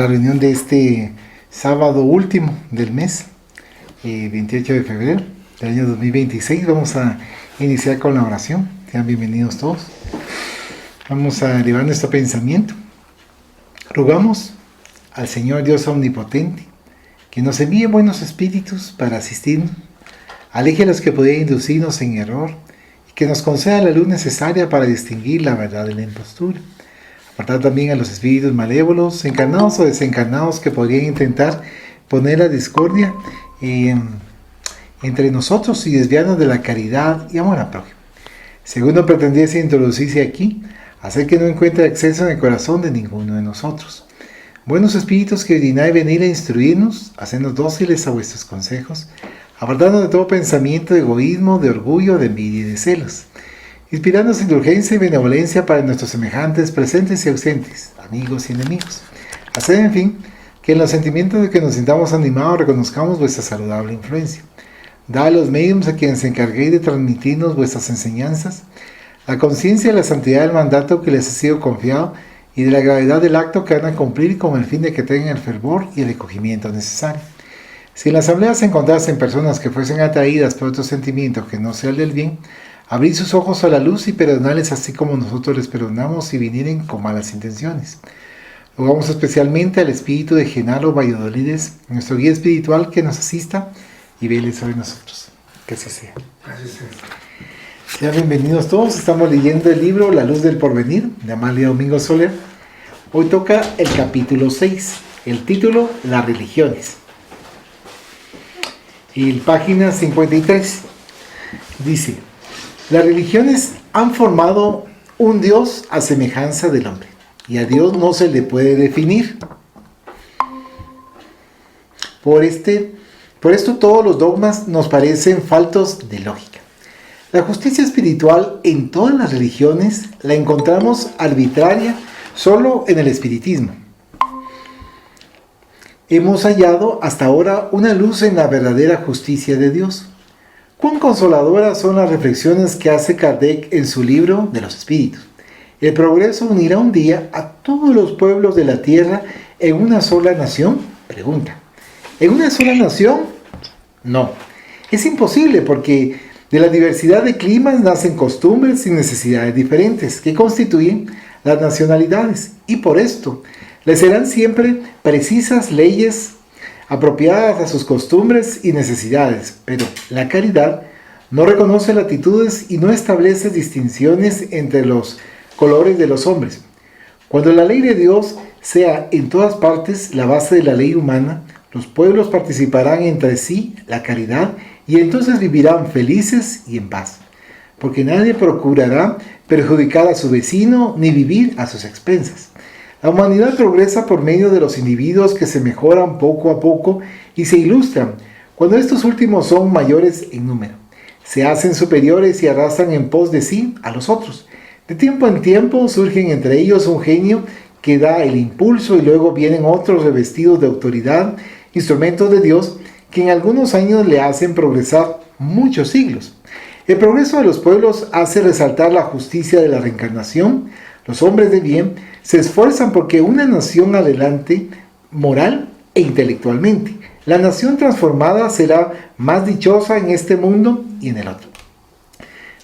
la reunión de este sábado último del mes, 28 de febrero del año 2026. Vamos a iniciar con la oración. Sean bienvenidos todos. Vamos a elevar nuestro pensamiento. Rogamos al Señor Dios Omnipotente que nos envíe buenos espíritus para asistirnos, aleje a los que podrían inducirnos en error y que nos conceda la luz necesaria para distinguir la verdad de la impostura. Apartar también a los espíritus malévolos, encarnados o desencarnados, que podrían intentar poner la discordia entre nosotros y desviarnos de la caridad y amor al prójimo. Segundo, pretendiese introducirse aquí, hacer que no encuentre acceso en el corazón de ninguno de nosotros. Buenos espíritus que dignáis venir a instruirnos, hacernos dóciles a vuestros consejos, apartarnos de todo pensamiento de egoísmo, de orgullo, de envidia y de celos. Inspirarnos indulgencia y benevolencia para nuestros semejantes, presentes y ausentes, amigos y enemigos. Hacer, en fin, que en los sentimientos de que nos sintamos animados reconozcamos vuestra saludable influencia. Da a los mediums a quienes se encarguéis de transmitirnos vuestras enseñanzas, la conciencia de la santidad del mandato que les ha sido confiado y de la gravedad del acto que van a cumplir con el fin de que tengan el fervor y el acogimiento necesario. Si en la asamblea se encontrasen personas que fuesen atraídas por otro sentimiento que no sea el del bien, abrir sus ojos a la luz y perdonarles así como nosotros les perdonamos si vinieren con malas intenciones. Rogamos especialmente al espíritu de Genaro Valladolides, nuestro guía espiritual, que nos asista y vele sobre nosotros. Que así sea. Sean bienvenidos todos. Estamos leyendo el libro La Luz del Porvenir, de Amalia Domingo Soler. Hoy toca el capítulo 6, el título Las religiones. Y página 53 dice: las religiones han formado un Dios a semejanza del hombre, y a Dios no se le puede definir. Por esto todos los dogmas nos parecen faltos de lógica. La justicia espiritual en todas las religiones la encontramos arbitraria solo en el espiritismo. Hemos hallado hasta ahora una luz en la verdadera justicia de Dios. Cuán consoladoras son las reflexiones que hace Kardec en su libro de los espíritus. ¿El progreso unirá un día a todos los pueblos de la tierra en una sola nación? Pregunta. ¿En una sola nación? No. Es imposible, porque de la diversidad de climas nacen costumbres y necesidades diferentes que constituyen las nacionalidades, y por esto les serán siempre precisas leyes apropiadas a sus costumbres y necesidades, pero la caridad no reconoce latitudes y no establece distinciones entre los colores de los hombres. Cuando la ley de Dios sea en todas partes la base de la ley humana, los pueblos participarán entre sí la caridad y entonces vivirán felices y en paz, porque nadie procurará perjudicar a su vecino ni vivir a sus expensas. La humanidad progresa por medio de los individuos que se mejoran poco a poco y se ilustran cuando estos últimos son mayores en número. Se hacen superiores y arrastran en pos de sí a los otros. De tiempo en tiempo surgen entre ellos un genio que da el impulso y luego vienen otros revestidos de autoridad, instrumentos de Dios, que en algunos años le hacen progresar muchos siglos. El progreso de los pueblos hace resaltar la justicia de la reencarnación. Los hombres de bien se esfuerzan porque una nación adelante moral e intelectualmente. La nación transformada será más dichosa en este mundo y en el otro.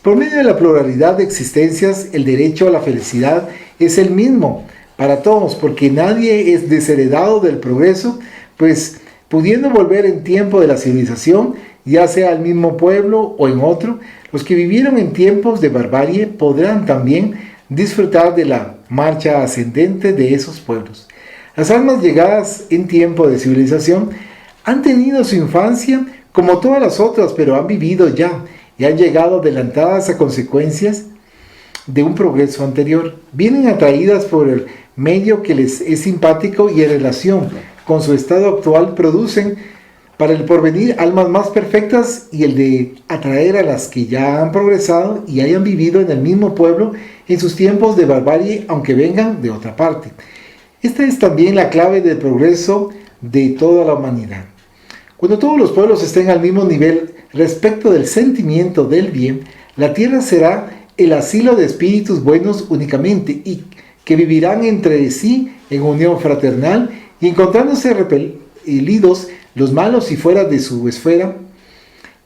Por medio de la pluralidad de existencias, el derecho a la felicidad es el mismo para todos, porque nadie es desheredado del progreso, pues pudiendo volver en tiempo de la civilización, ya sea al mismo pueblo o en otro, los que vivieron en tiempos de barbarie podrán también disfrutar de la marcha ascendente de esos pueblos. Las almas llegadas en tiempo de civilización han tenido su infancia como todas las otras, pero han vivido ya y han llegado adelantadas a consecuencias de un progreso anterior. Vienen atraídas por el medio que les es simpático y en relación con su estado actual producen para el porvenir almas más perfectas, y el de atraer a las que ya han progresado y hayan vivido en el mismo pueblo en sus tiempos de barbarie, aunque vengan de otra parte. Esta es también la clave del progreso de toda la humanidad. Cuando todos los pueblos estén al mismo nivel respecto del sentimiento del bien, la tierra será el asilo de espíritus buenos únicamente, y que vivirán entre sí en unión fraternal Y encontrándose repelidos los malos y fuera de su esfera,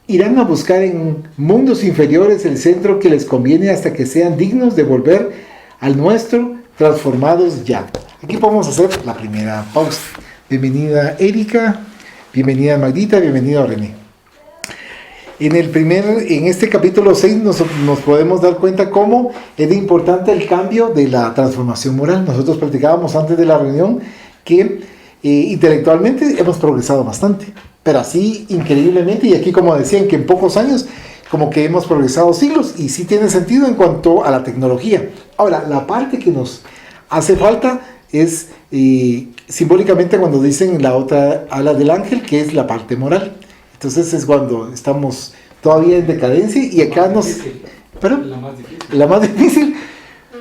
irán a buscar en mundos inferiores el centro que les conviene hasta que sean dignos de volver al nuestro, transformados ya. Aquí podemos hacer la primera pausa. Bienvenida Erika, bienvenida Magdita, bienvenido René. En este capítulo 6 nos podemos dar cuenta cómo es importante el cambio de la transformación moral. Nosotros platicábamos antes de la reunión que intelectualmente hemos progresado bastante, pero así increíblemente, y aquí como decían que en pocos años como que hemos progresado siglos, y sí tiene sentido en cuanto a la tecnología. Ahora, la parte que nos hace falta es simbólicamente cuando dicen la otra ala del ángel, que es la parte moral. Entonces es cuando estamos todavía en decadencia y acá ¿Pero? La más difícil,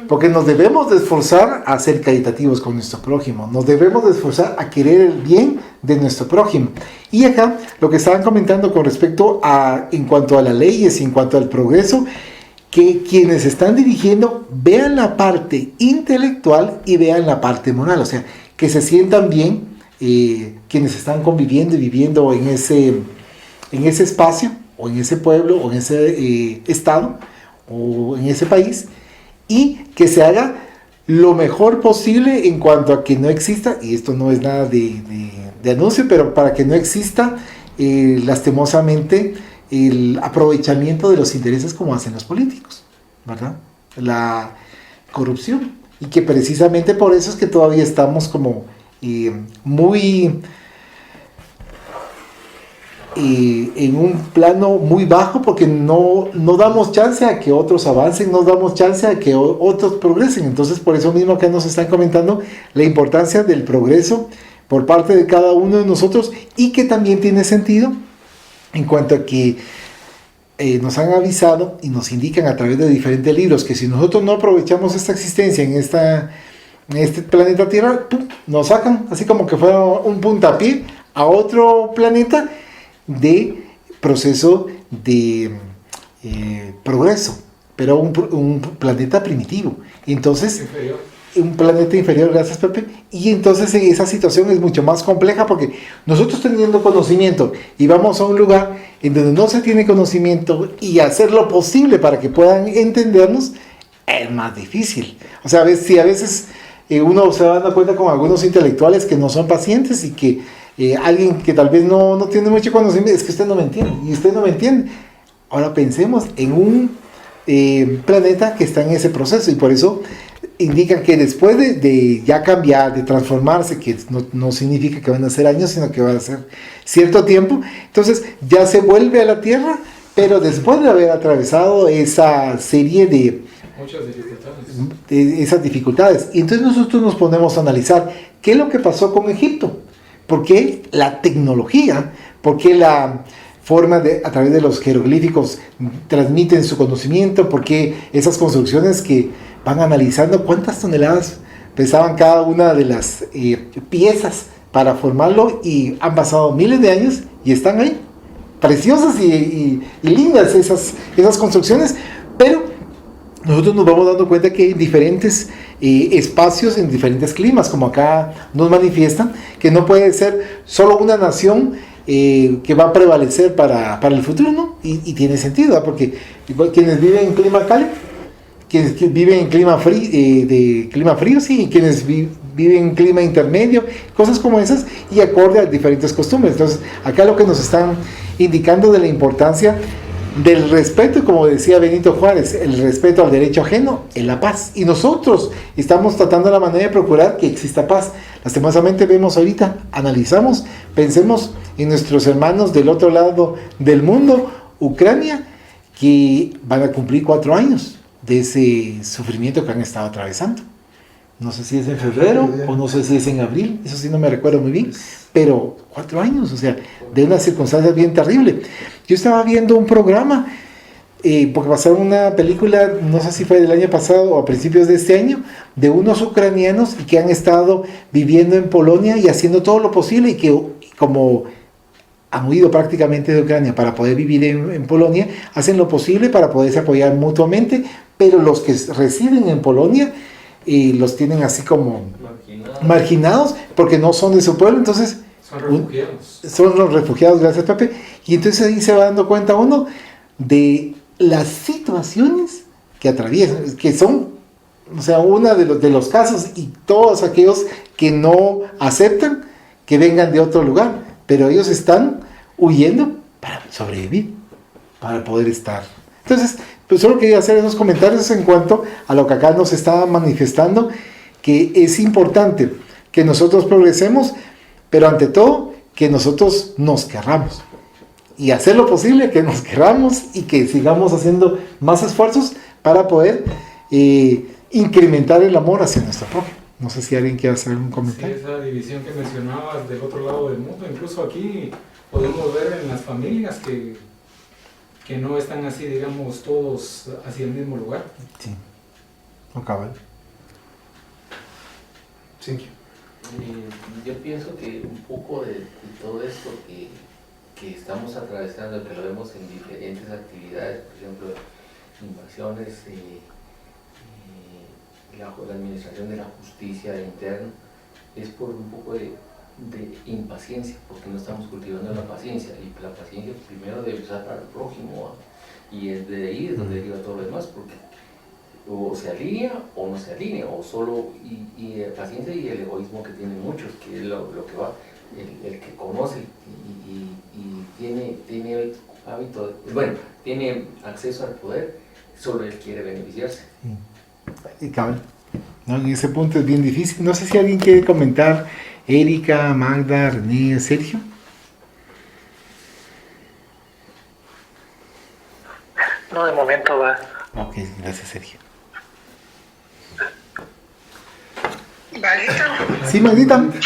porque nos debemos de esforzar a ser caritativos con nuestro prójimo, nos debemos de esforzar a querer el bien de nuestro prójimo. Y acá lo que estaban comentando con respecto a, en cuanto a las leyes, en cuanto al progreso, que quienes están dirigiendo vean la parte intelectual y vean la parte moral, o sea, que se sientan bien quienes están conviviendo y viviendo en ese espacio, o en ese pueblo, o en ese estado, o en ese país, y que se haga lo mejor posible en cuanto a que no exista, y esto no es nada de anuncio, pero para que no exista lastimosamente el aprovechamiento de los intereses como hacen los políticos, ¿verdad? La corrupción, y que precisamente por eso es que todavía estamos como muy en un plano muy bajo, porque no damos chance a que otros avancen, no damos chance a que otros progresen. Entonces por eso mismo que nos están comentando la importancia del progreso por parte de cada uno de nosotros, y que también tiene sentido en cuanto a que nos han avisado y nos indican a través de diferentes libros que si nosotros no aprovechamos esta existencia en este planeta Tierra, ¡pum!, nos sacan así como que fuera un puntapié a otro planeta de proceso de progreso, pero un planeta primitivo. Entonces, un planeta inferior, gracias Pepe. Y entonces esa situación es mucho más compleja, porque nosotros teniendo conocimiento y vamos a un lugar en donde no se tiene conocimiento, y hacer lo posible para que puedan entendernos es más difícil. O sea, a veces uno se va dando cuenta con algunos intelectuales que no son pacientes, y que alguien que tal vez no tiene mucho conocimiento, es que usted no me entiende, y usted no me entiende. Ahora pensemos en un planeta que está en ese proceso, y por eso indican que después de ya cambiar, de transformarse, que no significa que van a ser años, sino que va a ser cierto tiempo, entonces ya se vuelve a la Tierra, pero después de haber atravesado esa serie de esas dificultades. Y entonces nosotros nos ponemos a analizar qué es lo que pasó con Egipto, por qué la tecnología, por qué la forma a través de los jeroglíficos transmiten su conocimiento, por qué esas construcciones que van analizando cuántas toneladas pesaban cada una de las piezas para formarlo, y han pasado miles de años y están ahí, preciosas y lindas esas construcciones, pero nosotros nos vamos dando cuenta que hay diferentes espacios en diferentes climas, como acá nos manifiestan, que no puede ser solo una nación que va a prevalecer para el futuro, ¿no? Y tiene sentido, ¿no? Porque quienes viven en clima cálido, quienes viven en clima frío, sí, y quienes viven en clima intermedio, cosas como esas, y acorde a diferentes costumbres. Entonces, acá lo que nos están indicando de la importancia del respeto, como decía Benito Juárez, el respeto al derecho ajeno es la paz, y nosotros estamos tratando la manera de procurar que exista paz. Lastimosamente vemos ahorita, analizamos, pensemos en nuestros hermanos del otro lado del mundo, Ucrania, que van a cumplir 4 años de ese sufrimiento que han estado atravesando. No sé si es en febrero o no sé si es en abril, eso sí no me recuerdo muy bien, pero 4 años, o sea, de una circunstancia bien terrible. Yo estaba viendo un programa, porque pasaron una película, no sé si fue del año pasado o a principios de este año, de unos ucranianos que han estado viviendo en Polonia y haciendo todo lo posible, y que como han huido prácticamente de Ucrania para poder vivir en Polonia, hacen lo posible para poderse apoyar mutuamente, pero los que residen en Polonia los tienen así como marginados porque no son de su pueblo, entonces Son refugiados. son los refugiados, gracias Pepe, y entonces ahí se va dando cuenta uno de las situaciones que atraviesan, que son, o sea, uno de los casos y todos aquellos que no aceptan que vengan de otro lugar, pero ellos están huyendo para sobrevivir, para poder estar. Entonces, pues solo quería hacer esos comentarios en cuanto a lo que acá nos está manifestando, que es importante que nosotros progresemos, pero ante todo, que nosotros nos querramos. Y hacer lo posible que nos querramos y que sigamos haciendo más esfuerzos para poder incrementar el amor hacia nuestro prójimo. No sé si alguien quiere hacer algún comentario. Sí, esa división que mencionabas del otro lado del mundo, incluso aquí podemos ver en las familias que no están así, digamos, todos hacia el mismo lugar. Sí, no cabal. Sí. Yo pienso que un poco de todo esto que estamos atravesando, que lo vemos en diferentes actividades, por ejemplo, invasiones, la administración de la justicia interna, es por un poco de impaciencia, porque no estamos cultivando la paciencia, y la paciencia primero debe usar para el prójimo, y es de ahí es donde deriva todo lo demás, porque o se alinea o no se alinea, o solo, y paciencia y el egoísmo que tienen muchos, que es lo que va, el que conoce y tiene hábito, tiene acceso al poder, solo él quiere beneficiarse. Y cabal, ¿no? En ese punto es bien difícil. No sé si alguien quiere comentar, Erika, Magda, René, Sergio. No, de momento va. Ok, gracias Sergio. Marita, Sí, Magdita. mire,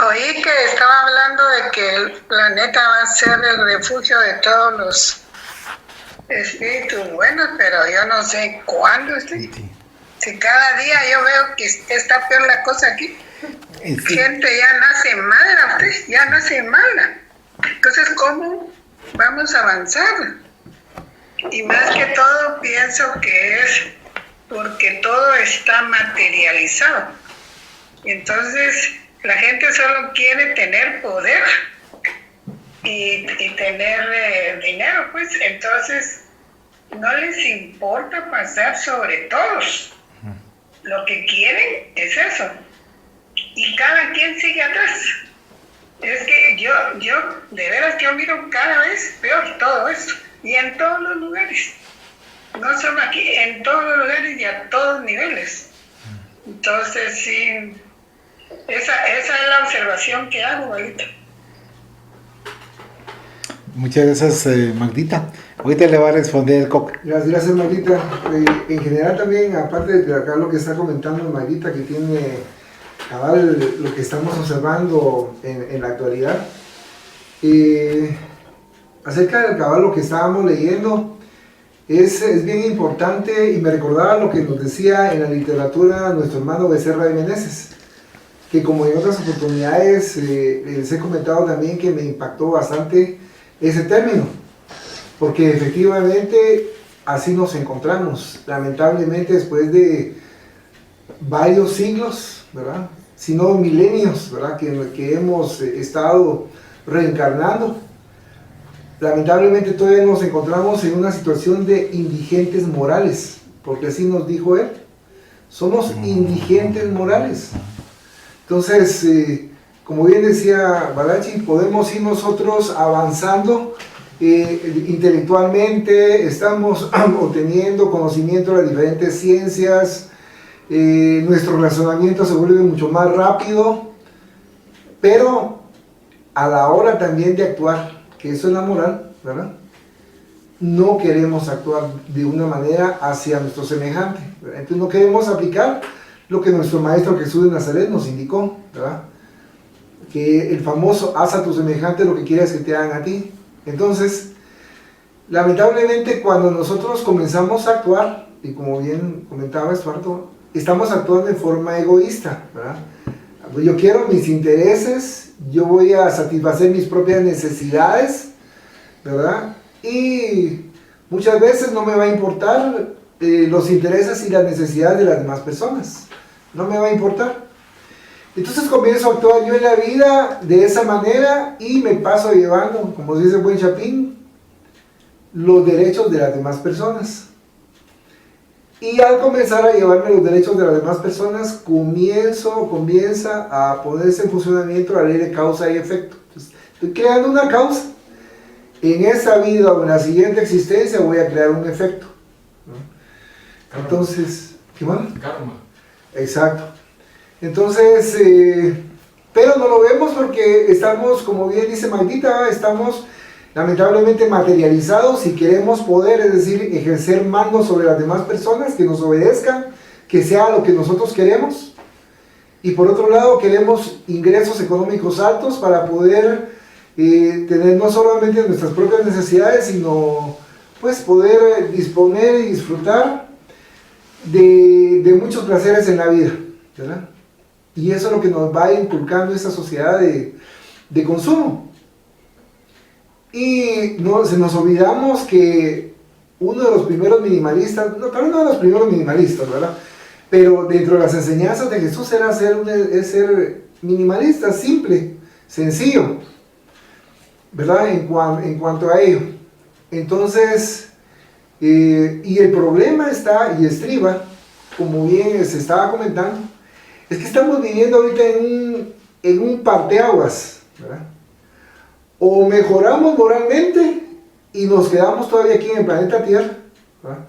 oí que estaba hablando de que el planeta va a ser el refugio de todos los espíritus buenos, pero yo no sé cuándo. Sí. Si cada día yo veo que está peor la cosa aquí. Sí. Gente ya nace mala, ya nace mala. Entonces, ¿cómo vamos a avanzar? Y más que todo pienso que es porque todo está materializado. Y entonces la gente solo quiere tener poder y tener dinero, pues entonces no les importa pasar sobre todos. Lo que quieren es eso. Y cada quien sigue atrás. Es que yo de veras, yo miro cada vez peor todo esto. Y en todos los lugares. No solo aquí, en todos los lugares y a todos niveles. Entonces, sí, esa es la observación que hago ahorita. Muchas gracias, Magdita. Ahorita le va a responder Coca. Gracias, Magdita. En general también, aparte de acá lo que está comentando Magdita, que tiene cabal lo que estamos observando en la actualidad, acerca del cabal lo que estábamos leyendo, es bien importante, y me recordaba lo que nos decía en la literatura nuestro hermano Becerra de Meneses, que como en otras oportunidades les he comentado también que me impactó bastante ese término, porque efectivamente así nos encontramos, lamentablemente después de varios siglos, ¿verdad? Si no milenios, ¿verdad? Que hemos estado reencarnando. Lamentablemente todavía nos encontramos en una situación de indigentes morales, porque así nos dijo él. Somos indigentes morales. Entonces, como bien decía Balachi, podemos ir nosotros avanzando intelectualmente, estamos obteniendo conocimiento de las diferentes ciencias, nuestro razonamiento se vuelve mucho más rápido, pero a la hora también de actuar, que eso es la moral, ¿verdad? No queremos actuar de una manera hacia nuestro semejante, ¿verdad? Entonces no queremos aplicar lo que nuestro Maestro Jesús de Nazaret nos indicó, ¿verdad? Que el famoso haz a tu semejante lo que quieras que te hagan a ti. Entonces, lamentablemente cuando nosotros comenzamos a actuar, y como bien comentaba Estuardo, estamos actuando en forma egoísta, ¿verdad? Yo quiero mis intereses, yo voy a satisfacer mis propias necesidades, ¿verdad? Y muchas veces no me va a importar los intereses y las necesidades de las demás personas. No me va a importar. Entonces comienzo a actuar yo en la vida de esa manera y me paso llevando, como dice el buen Chapín, los derechos de las demás personas. Y al comenzar a llevarme los derechos de las demás personas, comienza a ponerse en funcionamiento la ley de causa y efecto. Entonces, estoy creando una causa. En esta vida o en la siguiente existencia voy a crear un efecto, ¿no? Entonces, ¿qué más? Karma. Exacto. Entonces, pero no lo vemos porque estamos, como bien dice Magdita, estamos lamentablemente materializados y queremos poder, es decir, ejercer mando sobre las demás personas, que nos obedezcan, que sea lo que nosotros queremos. Y por otro lado, queremos ingresos económicos altos para poder tener no solamente nuestras propias necesidades, sino pues poder disponer y disfrutar de muchos placeres en la vida, ¿verdad? Y eso es lo que nos va inculcando esta sociedad de consumo. Y se nos olvidamos que uno de los primeros minimalistas, no, pero no de los primeros minimalistas, ¿verdad? Pero dentro de las enseñanzas de Jesús era ser minimalista, simple, sencillo, ¿verdad? En cuanto a ello. Entonces, y el problema está y estriba, como bien se estaba comentando, es que estamos viviendo ahorita en un parteaguas, ¿verdad? O mejoramos moralmente y nos quedamos todavía aquí en el planeta Tierra, ¿verdad?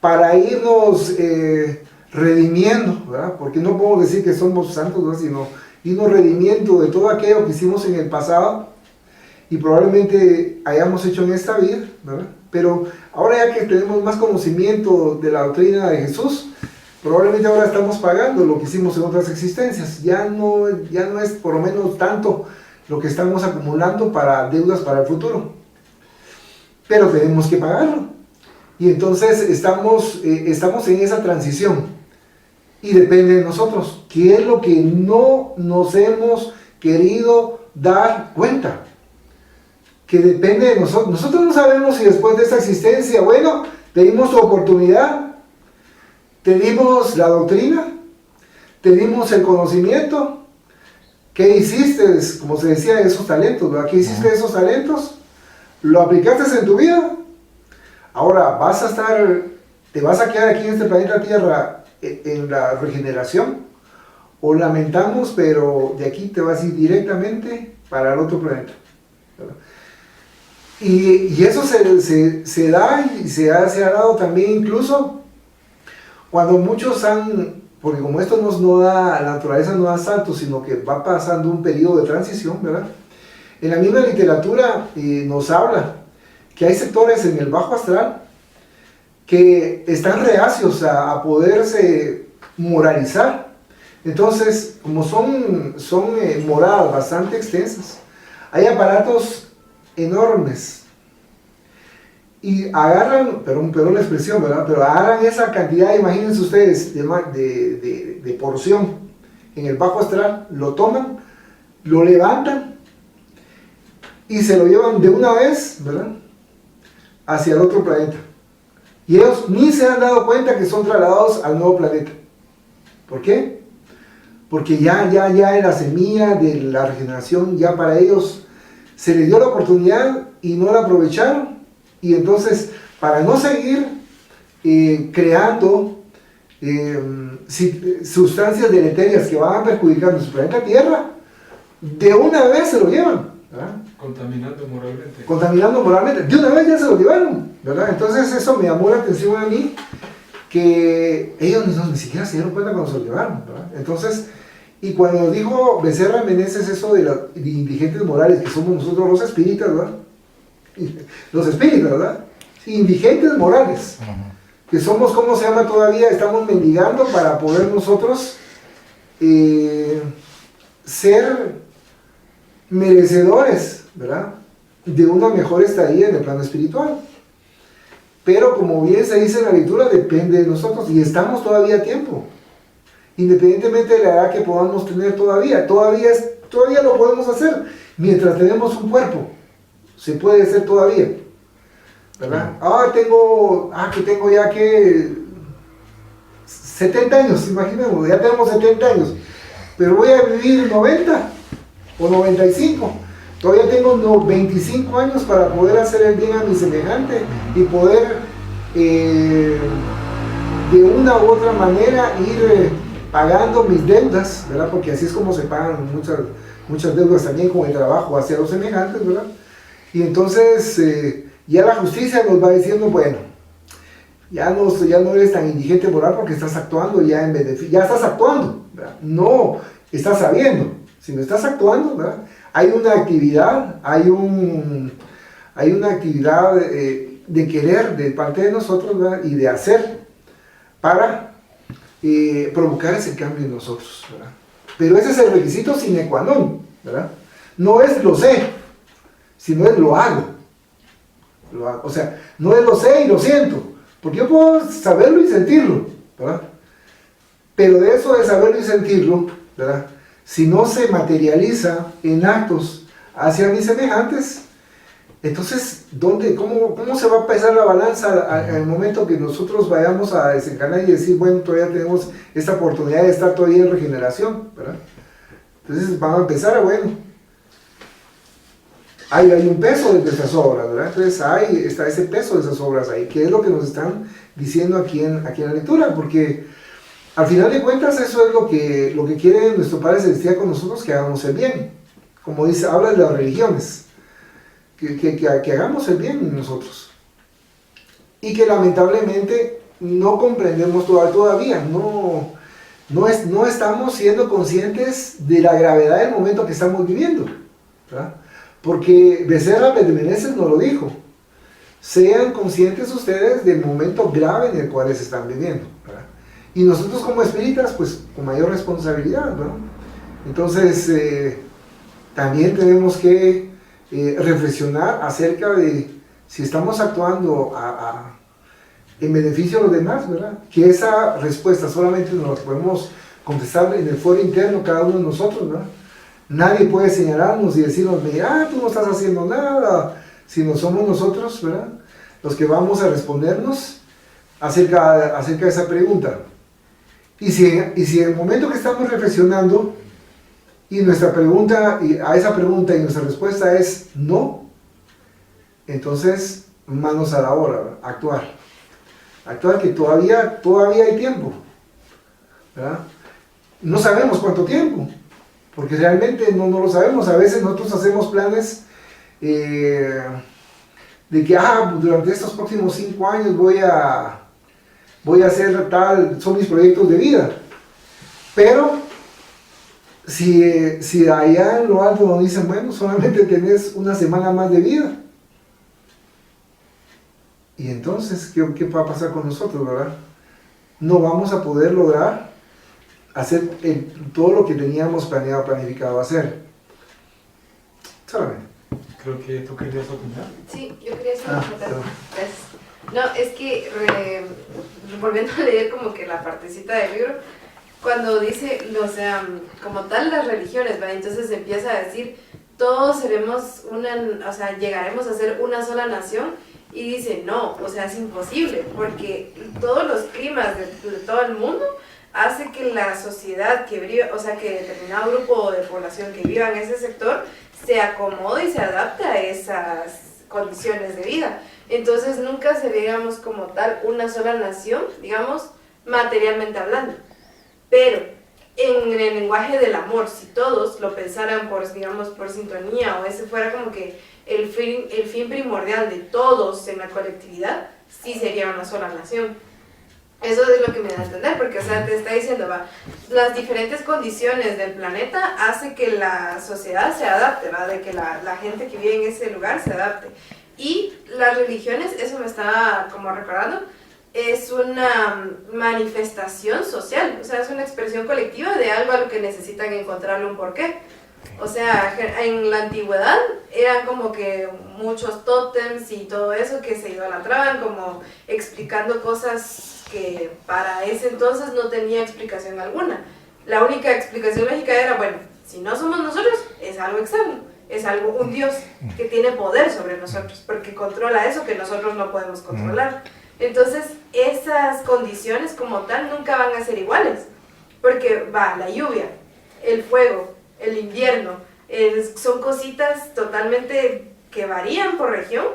Para irnos redimiendo, ¿verdad? Porque no podemos decir que somos santos, ¿verdad? Sino irnos redimiendo de todo aquello que hicimos en el pasado y probablemente hayamos hecho en esta vida, ¿verdad? Pero ahora ya que tenemos más conocimiento de la doctrina de Jesús, probablemente ahora estamos pagando lo que hicimos en otras existencias. Ya no es por lo menos tanto lo que estamos acumulando para deudas para el futuro, pero tenemos que pagarlo. Y entonces estamos en esa transición y depende de nosotros, qué es lo que no nos hemos querido dar cuenta, que depende de nosotros. Nosotros no sabemos si después de esta existencia, bueno, te dimos tu oportunidad, te dimos la doctrina, te dimos el conocimiento. ¿Qué hiciste? Como se decía, esos talentos, ¿verdad? ¿Qué hiciste de esos talentos? ¿Lo aplicaste en tu vida? Ahora, ¿te vas a quedar aquí en este planeta Tierra en la regeneración? O lamentamos, pero de aquí te vas a ir directamente para el otro planeta, ¿verdad? Y eso se da y se ha dado también incluso cuando muchos porque como esto la naturaleza no da saltos, sino que va pasando un periodo de transición, ¿verdad? En la misma literatura nos habla que hay sectores en el bajo astral que están reacios a poderse moralizar. Entonces, como son moradas bastante extensas, hay aparatos enormes y agarran, perdón la expresión, ¿verdad? Pero agarran esa cantidad, imagínense ustedes, de porción en el bajo astral, lo toman, lo levantan y se lo llevan de una vez, ¿verdad?, hacia el otro planeta. Y ellos ni se han dado cuenta que son trasladados al nuevo planeta. ¿Por qué? Porque ya en la semilla de la regeneración, ya para ellos se les dio la oportunidad y no la aprovecharon. Y entonces, para no seguir creando sustancias deleterias que van a perjudicar nuestro planeta Tierra, de una vez se lo llevan, ¿verdad? Contaminando moralmente, de una vez ya se lo llevaron, ¿verdad? Entonces eso me llamó la atención a mí, que ellos ni siquiera se dieron cuenta cuando se lo llevaron, ¿verdad? Entonces, y cuando dijo Becerra Meneses eso de indigentes morales, que somos nosotros los espíritas, ¿verdad? Los espíritas, ¿verdad? Indigentes morales, que somos, ¿cómo se llama todavía? Estamos mendigando para poder nosotros ser merecedores, ¿verdad?, de una mejor estadía en el plano espiritual. Pero como bien se dice en la lectura, depende de nosotros y estamos todavía a tiempo, independientemente de la edad que podamos tener todavía lo podemos hacer mientras tenemos un cuerpo. Se puede hacer todavía, ¿verdad? Que tengo ya que 70 años, imaginemos, ya tenemos 70 años, pero voy a vivir 90 o 95. Todavía tengo 25 años para poder hacer el bien a mi semejante y poder de una u otra manera ir pagando mis deudas, ¿verdad? Porque así es como se pagan muchas deudas también con el trabajo hacia los semejantes, ¿verdad? Y entonces ya la justicia nos va diciendo, bueno, ya no eres tan indigente moral porque estás actuando ya en beneficio, ya estás actuando, ¿verdad? No estás sabiendo, sino estás actuando, ¿verdad? Hay una actividad, hay una actividad de querer de parte de nosotros, ¿verdad? Y de hacer para provocar ese cambio en nosotros, ¿verdad? Pero ese es el requisito sine qua non, ¿verdad? No es lo sé, sino es lo hago. O sea, no es lo sé y lo siento, porque yo puedo saberlo y sentirlo, ¿verdad? Pero de eso de saberlo y sentirlo, ¿verdad? Si no se materializa en actos hacia mis semejantes, entonces, ¿cómo se va a pesar la balanza al momento que nosotros vayamos a desencarnar y decir, bueno, todavía tenemos esta oportunidad de estar todavía en regeneración, ¿verdad? Entonces vamos a empezar bueno, hay un peso de nuestras obras, ¿verdad? Entonces está ese peso de esas obras ahí, que es lo que nos están diciendo aquí en la lectura, porque al final de cuentas eso es lo que quiere nuestro Padre Celestial con nosotros, que hagamos el bien. Como dice, habla de las religiones, que hagamos el bien en nosotros. Y que lamentablemente no comprendemos todavía, no estamos siendo conscientes de la gravedad del momento que estamos viviendo, ¿verdad? Porque Becerra de Meneses nos lo dijo, sean conscientes ustedes del momento grave en el cual se están viviendo, ¿verdad? Y nosotros como espíritas, pues con mayor responsabilidad, ¿no? Entonces, también tenemos que reflexionar acerca de si estamos actuando en beneficio de los demás, ¿verdad? Que esa respuesta solamente nos la podemos contestar en el foro interno cada uno de nosotros, ¿verdad? Nadie puede señalarnos y decirnos, mira, tú no estás haciendo nada, sino somos nosotros, ¿verdad? Los que vamos a respondernos acerca de esa pregunta. Y si en el momento que estamos reflexionando y nuestra pregunta, a esa pregunta y nuestra respuesta es no, entonces manos a la obra, ¿verdad? Actuar que todavía hay tiempo, ¿verdad? No sabemos cuánto tiempo, porque realmente no lo sabemos. A veces nosotros hacemos planes de que durante estos próximos 5 años voy a hacer tal, son mis proyectos de vida, pero si allá en lo alto nos dicen, bueno, solamente tenés una semana más de vida, y entonces, ¿qué va a pasar con nosotros, verdad? No vamos a poder lograr hacer todo lo que teníamos planificado hacer. Solamente. Creo que tú querías opinar. Sí, yo quería hacer una pregunta. No, es que volviendo a leer como que la partecita del libro, cuando dice, o sea, como tal las religiones, ¿va? Entonces empieza a decir, todos seremos o sea, llegaremos a ser una sola nación, y dice, no, o sea, es imposible, porque todos los climas de todo el mundo hace que la sociedad que vive, o sea, que determinado grupo de población que viva en ese sector se acomode y se adapte a esas condiciones de vida. Entonces nunca seríamos como tal una sola nación, digamos, materialmente hablando. Pero en el lenguaje del amor, si todos lo pensaran digamos, por sintonía, o ese fuera como que el fin primordial de todos en la colectividad, sí sería una sola nación. Eso es lo que me da a entender, porque o sea, te está diciendo, las diferentes condiciones del planeta hace que la sociedad se adapte, ¿va? De que la gente que vive en ese lugar se adapte. Y las religiones, eso me estaba como recordando, es una manifestación social, o sea, es una expresión colectiva de algo a lo que necesitan encontrarle un porqué. O sea, en la antigüedad eran como que muchos tótems y todo eso que se idolatraban, como explicando cosas que para ese entonces no tenía explicación alguna. La única explicación lógica era, bueno, si no somos nosotros, es algo externo, es algo, un Dios que tiene poder sobre nosotros, porque controla eso que nosotros no podemos controlar. Entonces, esas condiciones como tal nunca van a ser iguales, porque va la lluvia, el fuego, el invierno, son cositas totalmente que varían por región,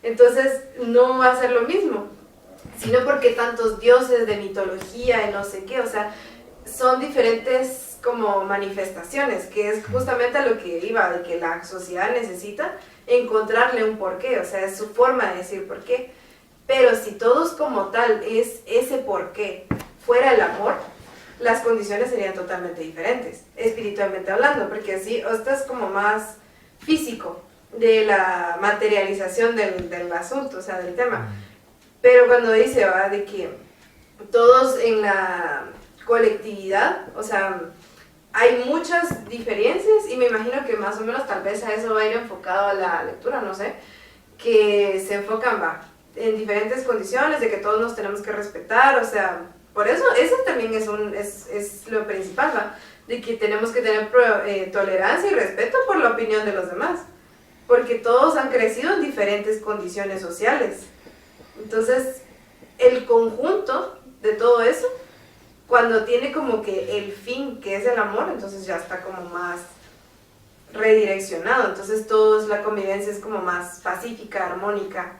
entonces no va a ser lo mismo, sino porque tantos dioses de mitología y no sé qué, o sea, son diferentes como manifestaciones, que es justamente a lo que iba, de que la sociedad necesita encontrarle un porqué, o sea, es su forma de decir porqué. Pero si todos como tal es ese porqué fuera el amor, las condiciones serían totalmente diferentes, espiritualmente hablando, porque así esto es como más físico, de la materialización del asunto, o sea, del tema. Pero cuando dice, ¿va?, de que todos en la colectividad, o sea, hay muchas diferencias, y me imagino que más o menos tal vez a eso va a ir enfocado a la lectura, no sé, que se enfocan, en diferentes condiciones, de que todos nos tenemos que respetar, o sea, por eso también es lo principal, ¿va?, de que tenemos que tener tolerancia y respeto por la opinión de los demás, porque todos han crecido en diferentes condiciones sociales. Entonces, el conjunto de todo eso, cuando tiene como que el fin, que es el amor, entonces ya está como más redireccionado, entonces la convivencia es como más pacífica, armónica.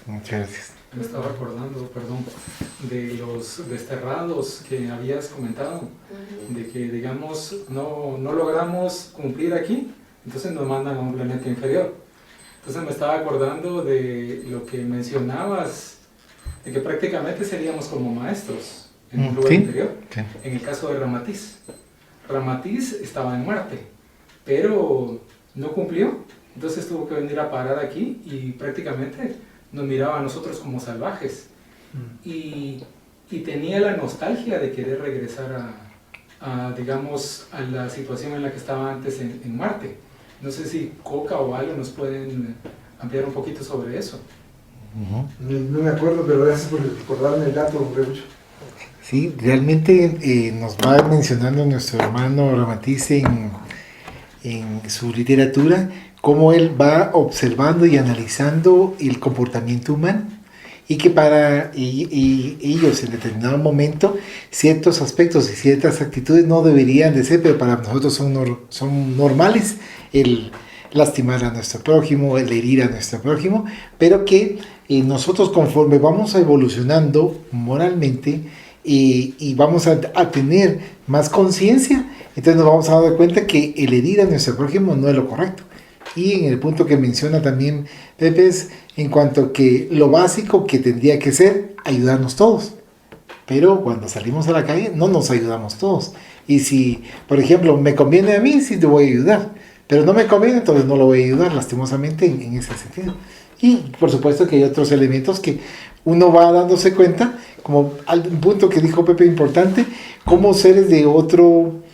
Muchas gracias. Me estaba acordando, perdón, de los desterrados que habías comentado, de que, digamos, no logramos cumplir aquí, entonces nos mandan a un planeta inferior. Entonces me estaba acordando de lo que mencionabas, de que prácticamente seríamos como maestros en un lugar inferior. Sí. En el caso de Ramatiz. Ramatiz estaba en Marte, pero no cumplió, entonces tuvo que venir a parar aquí y prácticamente nos miraba a nosotros como salvajes. Y tenía la nostalgia de querer regresar digamos, a la situación en la que estaba antes en Marte. No sé si Coca o Algo nos pueden ampliar un poquito sobre eso. No me acuerdo, pero gracias por recordarme el dato, Reucho. Sí, realmente nos va mencionando nuestro hermano Ramatiz en su literatura cómo él va observando y analizando el comportamiento humano, y que para ellos en determinado momento ciertos aspectos y ciertas actitudes no deberían de ser, pero para nosotros son normales, el lastimar a nuestro prójimo, el herir a nuestro prójimo, pero que nosotros, conforme vamos evolucionando moralmente y vamos a tener más conciencia, entonces nos vamos a dar cuenta que el herir a nuestro prójimo no es lo correcto. Y en el punto que menciona también Pepe es en cuanto que lo básico que tendría que ser ayudarnos todos, pero cuando salimos a la calle no nos ayudamos todos. Y si, por ejemplo, me conviene a mí, sí te voy a ayudar, pero no me conviene, entonces no lo voy a ayudar, lastimosamente, en ese sentido. Y por supuesto que hay otros elementos que uno va dándose cuenta, como un punto que dijo Pepe importante, como seres de otro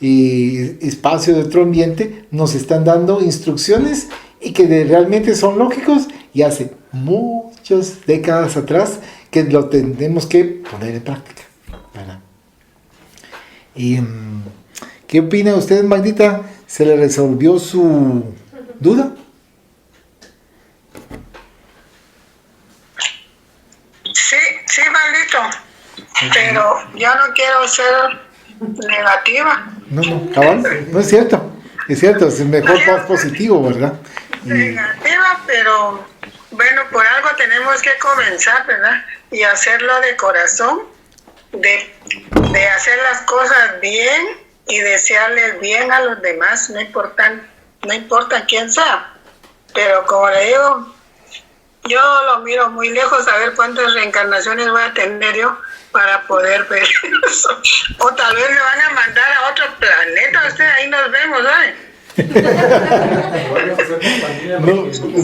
espacio, de otro ambiente, nos están dando instrucciones y que realmente son lógicos, y hace muchas décadas atrás que lo tenemos que poner en práctica, ¿verdad? ¿Qué opina usted, Magdita? ¿Se le resolvió su duda? Sí, Pablito, pero yo no quiero ser negativa. No, cabal, no es cierto. Es cierto, es mejor más positivo, ¿verdad? Negativa, pero bueno, por algo tenemos que comenzar, ¿verdad? Y hacerlo de corazón, de hacer las cosas bien y desearles bien a los demás, no importa quién sea. Pero como le digo, yo lo miro muy lejos a ver cuántas reencarnaciones voy a tener yo para poder ver eso. O tal vez me van a mandar a otro planeta, ahí nos vemos, ¿sabes?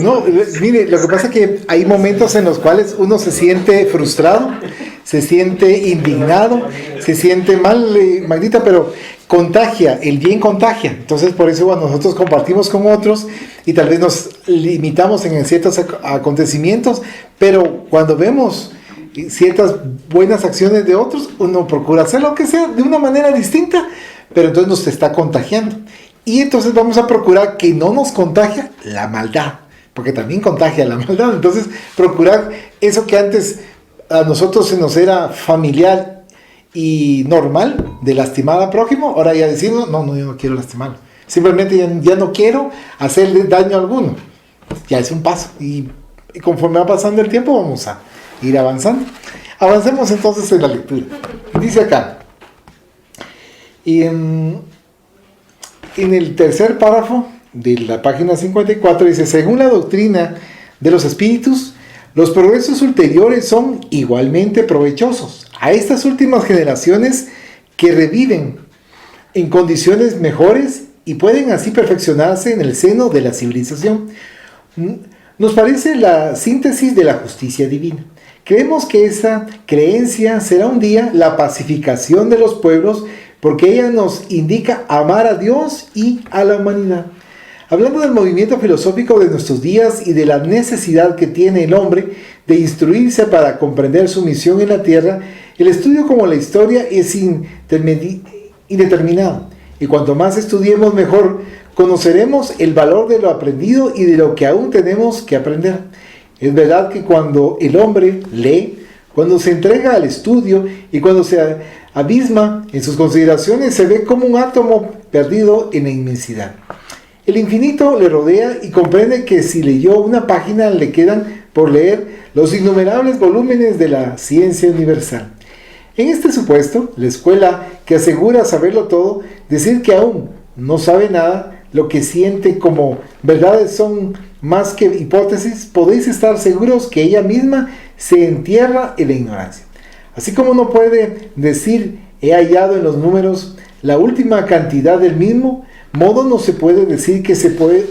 No, mire, lo que pasa es que hay momentos en los cuales uno se siente frustrado, se siente indignado, se siente mal, Magdita, pero contagia, el bien contagia. Entonces por eso nosotros compartimos con otros y tal vez nos limitamos en ciertos acontecimientos, pero cuando vemos ciertas buenas acciones de otros, uno procura hacer lo que sea de una manera distinta, pero entonces nos está contagiando. Y entonces vamos a procurar que no nos contagie la maldad, porque también contagia la maldad. Entonces, procurar eso que antes a nosotros se nos era familiar y normal, de lastimar al prójimo, ahora ya decimos, no, yo no quiero lastimarlo. Simplemente ya no quiero hacerle daño a alguno. Ya es un paso. Y conforme va pasando el tiempo, vamos a ir avanzando. Avancemos entonces en la lectura. Dice acá, y en el tercer párrafo de la página 54, dice: según la doctrina de los espíritus, los progresos ulteriores son igualmente provechosos a estas últimas generaciones que reviven en condiciones mejores y pueden así perfeccionarse en el seno de la civilización. Nos parece la síntesis de la justicia divina. Creemos que esa creencia será un día la pacificación de los pueblos, porque ella nos indica amar a Dios y a la humanidad. Hablando del movimiento filosófico de nuestros días y de la necesidad que tiene el hombre de instruirse para comprender su misión en la tierra, el estudio como la historia es indeterminado. Y cuanto más estudiemos, mejor conoceremos el valor de lo aprendido y de lo que aún tenemos que aprender. Es verdad que cuando el hombre lee, cuando se entrega al estudio y cuando se abisma en sus consideraciones, se ve como un átomo perdido en la inmensidad. El infinito le rodea y comprende que si leyó una página le quedan por leer los innumerables volúmenes de la ciencia universal. En este supuesto, la escuela que asegura saberlo todo, decir que aún no sabe nada, lo que siente como verdades son más que hipótesis, podéis estar seguros que ella misma se entierra en la ignorancia. Así como no puede decir he hallado en los números la última cantidad del mismo modo, no se puede decir que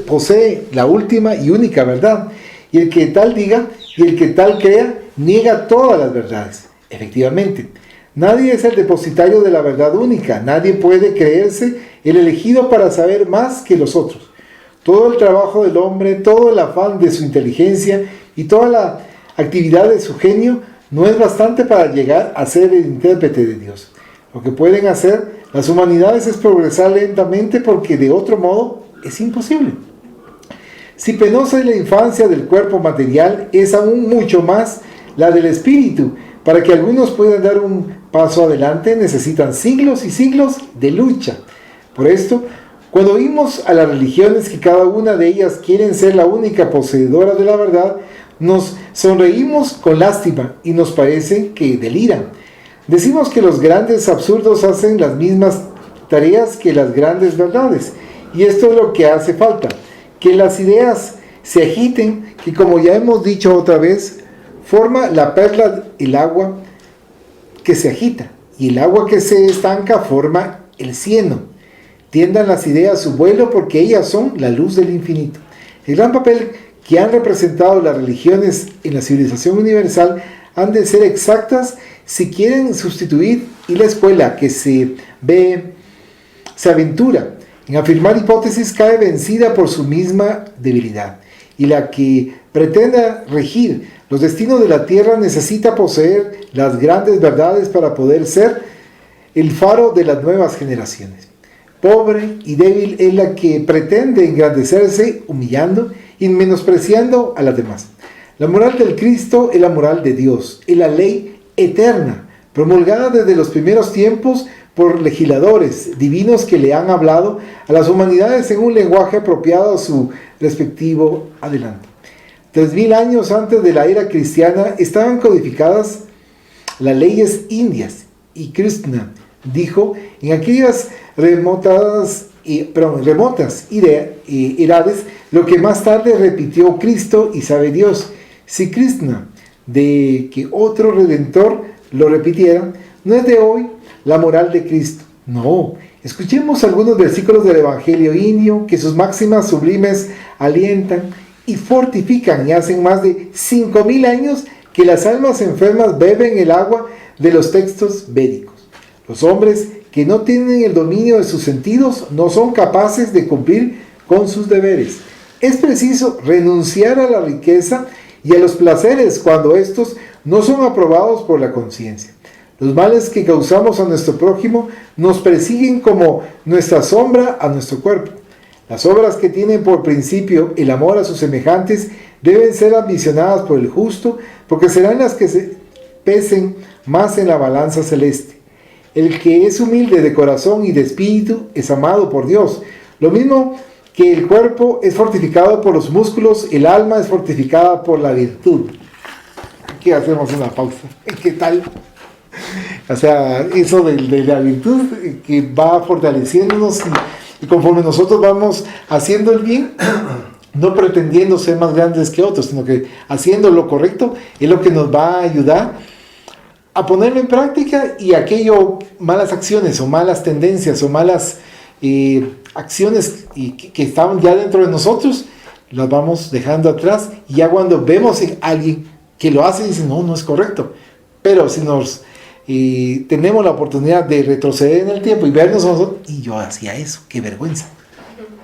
posee la última y única verdad, y el que tal diga y el que tal crea niega todas las verdades. Efectivamente, nadie es el depositario de la verdad única, nadie puede creerse el elegido para saber más que los otros. Todo el trabajo del hombre, todo el afán de su inteligencia y toda la actividad de su genio no es bastante para llegar a ser el intérprete de Dios. Lo que pueden hacer las humanidades es progresar lentamente, porque de otro modo es imposible. Si penosa es la infancia del cuerpo material, es aún mucho más la del espíritu. Para que algunos puedan dar un paso adelante, necesitan siglos y siglos de lucha. Por esto, cuando oímos a las religiones que cada una de ellas quieren ser la única poseedora de la verdad, nos sonreímos con lástima y nos parece que deliran. Decimos que los grandes absurdos hacen las mismas tareas que las grandes verdades, y esto es lo que hace falta, que las ideas se agiten, que como ya hemos dicho otra vez, forma la perla el agua que se agita, y el agua que se estanca forma el cieno. Tiendan las ideas su vuelo, porque ellas son la luz del infinito. El gran papel que han representado las religiones en la civilización universal han de ser exactas si quieren sustituir, y la escuela que se aventura en afirmar hipótesis cae vencida por su misma debilidad, y la que pretenda regir los destinos de la tierra necesita poseer las grandes verdades para poder ser el faro de las nuevas generaciones. Pobre y débil es la que pretende engrandecerse humillando y menospreciando a las demás. La moral del Cristo es la moral de Dios, es la ley eterna, promulgada desde los primeros tiempos por legisladores divinos que le han hablado a las humanidades en un lenguaje apropiado a su respectivo adelanto. 3000 años antes de la era cristiana estaban codificadas las leyes indias, y Krishna dijo en aquellas remotas edades lo que más tarde repitió Cristo y sabe Dios. Si Krishna de que otro redentor lo repitiera, no es de hoy la moral de Cristo. No, escuchemos algunos versículos del Evangelio indio que sus máximas sublimes alientan y fortifican, y hacen más de 5000 años que las almas enfermas beben el agua de los textos védicos. Los hombres que no tienen el dominio de sus sentidos no son capaces de cumplir con sus deberes. Es preciso renunciar a la riqueza y a los placeres cuando estos no son aprobados por la conciencia. Los males que causamos a nuestro prójimo nos persiguen como nuestra sombra a nuestro cuerpo. Las obras que tienen por principio el amor a sus semejantes deben ser ambicionadas por el justo, porque serán las que se pesen más en la balanza celeste. El que es humilde de corazón y de espíritu es amado por Dios. Lo mismo que el cuerpo es fortificado por los músculos, el alma es fortificada por la virtud. Aquí hacemos una pausa. ¿Qué tal? O sea, eso de la virtud que va fortaleciéndonos y conforme nosotros vamos haciendo el bien, no pretendiendo ser más grandes que otros, sino que haciendo lo correcto es lo que nos va a ayudar a ponerlo en práctica, y aquello, malas acciones o malas tendencias o malas acciones que estaban ya dentro de nosotros, las vamos dejando atrás, y ya cuando vemos a alguien que lo hace, dicen, no es correcto. Pero si nos tenemos la oportunidad de retroceder en el tiempo y vernos a nosotros, y yo hacía eso, qué vergüenza.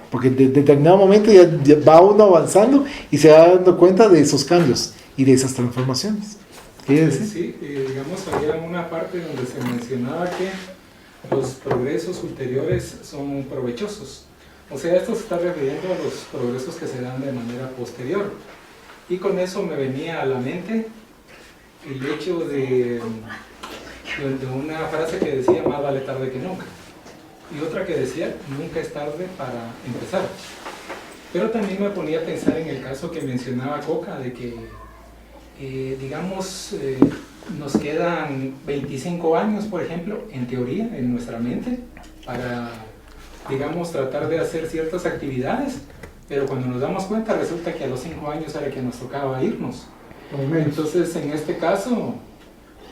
Porque de determinado momento ya va uno avanzando y se va dando cuenta de esos cambios y de esas transformaciones. ¿Qué decir? Sí, digamos, había una parte donde se mencionaba que los progresos ulteriores son provechosos. O sea, esto se está refiriendo a los progresos que se dan de manera posterior. Y con eso me venía a la mente el hecho de una frase que decía, más vale tarde que nunca. Y otra que decía, nunca es tarde para empezar. Pero también me ponía a pensar en el caso que mencionaba Coca, de que nos quedan 25 años, por ejemplo, en teoría, en nuestra mente, para, digamos, tratar de hacer ciertas actividades, pero cuando nos damos cuenta resulta que a los 5 años era que nos tocaba irnos. Entonces, en este caso,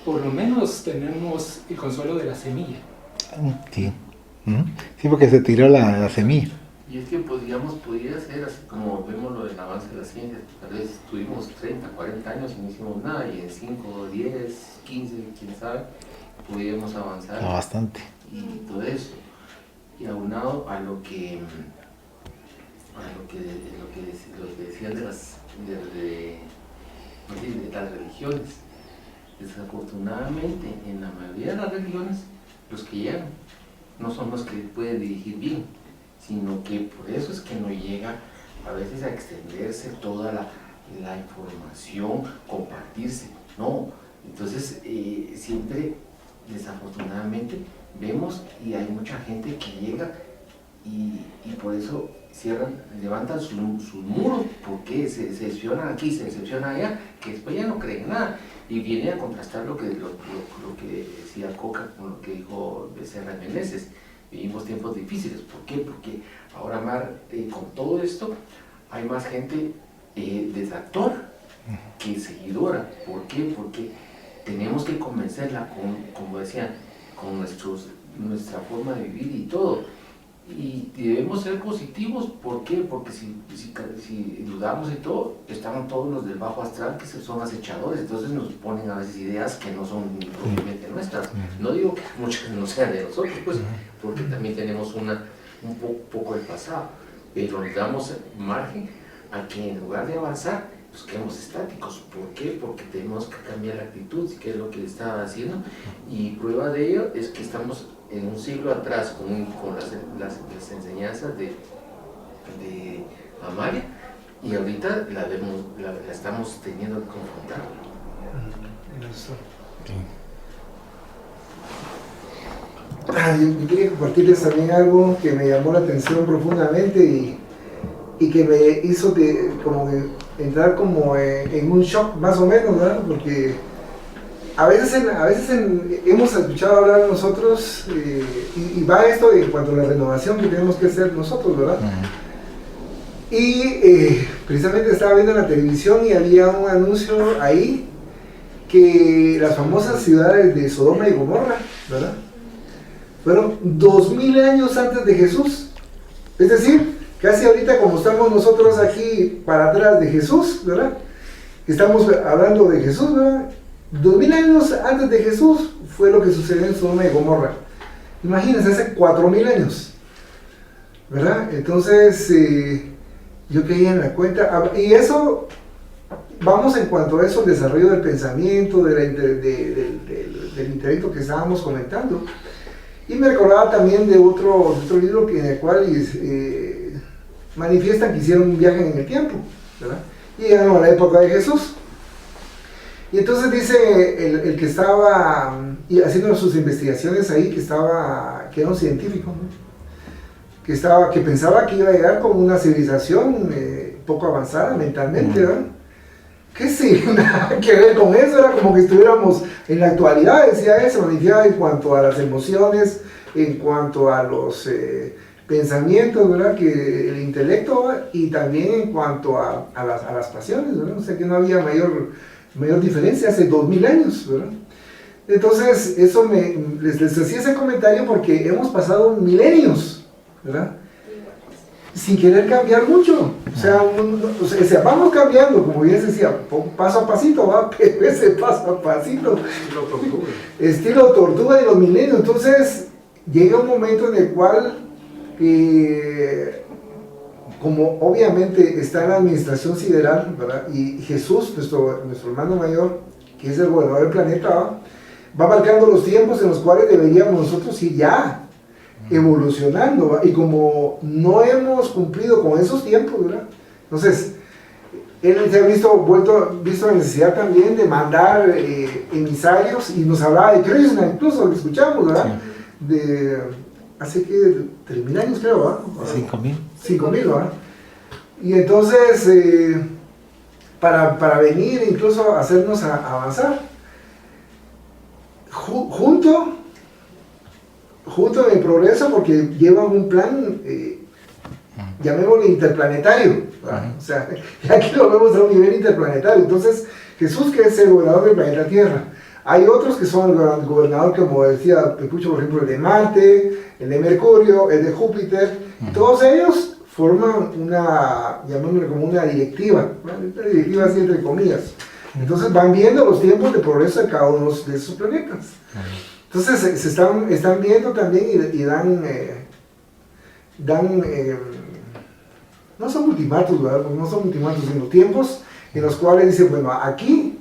por lo menos tenemos el consuelo de la semilla. Sí, sí, porque se tiró la semilla. Y es que, pues, digamos, podría ser así como vemos lo del avance de la ciencia. Tal vez tuvimos 30, 40 años y no hicimos nada, y en 5, 10, 15, quién sabe, podríamos avanzar. Bastante. Y todo eso. Y aunado a lo que decían de las religiones. Desafortunadamente, en la mayoría de las religiones, los que llegan no son los que pueden dirigir bien, sino que por eso es que no llega a veces a extenderse toda la información, compartirse, ¿no? Entonces, siempre, desafortunadamente, vemos y hay mucha gente que llega y por eso levantan sus muros, porque se decepcionan aquí, se decepcionan allá, que después ya no creen nada. Y viene a contrastar lo que decía Coca con lo que dijo Becerra Meneses. Vivimos tiempos difíciles. ¿Por qué? Porque ahora con todo esto hay más gente detractor que seguidora. ¿Por qué? Porque tenemos que convencerla como decía, con nuestra forma de vivir y todo. Y debemos ser positivos. ¿Por qué? Porque si dudamos y todo, estamos todos los del bajo astral que son acechadores, entonces nos ponen a veces ideas que no son propiamente nuestras. No digo que muchas no sean de nosotros, pues, porque también tenemos un poco del pasado, pero le damos margen a que en lugar de avanzar, pues quedemos estáticos. ¿Por qué? Porque tenemos que cambiar la actitud, que es lo que estaba haciendo, y prueba de ello es que estamos en un siglo atrás con las enseñanzas de Amalia, y ahorita la estamos teniendo que confrontar. Yo quería compartirles también algo que me llamó la atención profundamente y que me hizo entrar como en un shock más o menos, ¿verdad? Porque a veces hemos escuchado hablar nosotros, y va esto en cuanto a la renovación que tenemos que hacer nosotros, ¿verdad? Y precisamente estaba viendo en la televisión y había un anuncio ahí que las famosas ciudades de Sodoma y Gomorra, ¿verdad?, fueron 2000 años antes de Jesús. Es decir, casi ahorita como estamos nosotros aquí para atrás de Jesús, ¿verdad?, estamos hablando de Jesús, ¿verdad?, 2000 años antes de Jesús fue lo que sucedió en Sodoma y Gomorra. Imagínense, hace 4000 años, ¿verdad? Entonces, yo caía en la cuenta, y eso, vamos en cuanto a eso, el desarrollo del pensamiento, del intelecto que estábamos comentando. Y me recordaba también de otro libro en el cual manifiestan que hicieron un viaje en el tiempo, ¿verdad? Y llegaron a la época de Jesús. Y entonces dice el que estaba haciendo sus investigaciones ahí, que era un científico, ¿no? que pensaba que iba a llegar con una civilización poco avanzada mentalmente, ¿verdad? Que sí, nada que ver con eso, era como que estuviéramos en la actualidad, decía eso, decía en cuanto a las emociones, en cuanto a los pensamientos, ¿verdad? Que el intelecto, y también en cuanto a las pasiones, ¿verdad? O sea que no había mayor diferencia hace 2000 años, ¿verdad? Entonces, eso les hacía ese comentario porque hemos pasado milenios, ¿verdad? Sin querer cambiar mucho, o sea, vamos cambiando, como bien decía, paso a pasito, ¿va? Pero ese paso a pasito, estilo tortuga de los milenios. Entonces, llega un momento en el cual, como obviamente está en la administración sideral, ¿verdad? Y Jesús, nuestro hermano mayor, que es el gobernador del planeta, va marcando los tiempos en los cuales deberíamos nosotros ir ya evolucionando, ¿va? Y como no hemos cumplido con esos tiempos, ¿verdad? Entonces, él se ha visto la necesidad también de mandar emisarios, y nos hablaba de Krishna, incluso lo escuchamos, ¿verdad? Sí. De hace que 3.000 años, creo, ¿verdad? 5.000. 5.000, ¿verdad? Y entonces, para venir incluso a hacernos avanzar, junto en el progreso, porque llevan un plan, llamémosle interplanetario, ¿verdad? O sea, aquí lo vemos a un nivel interplanetario. Entonces, Jesús, que es el gobernador del planeta Tierra, hay otros que son el gobernador, como decía Pepucho, por ejemplo, el de Marte, el de Mercurio, el de Júpiter, y todos ellos forman llamémosle como una directiva, una directiva así entre comillas. Entonces van viendo los tiempos de progreso de cada uno de esos planetas. Entonces se están viendo también y dan no son ultimatos, ¿verdad? No son ultimatos, sino tiempos en los cuales dicen, bueno, aquí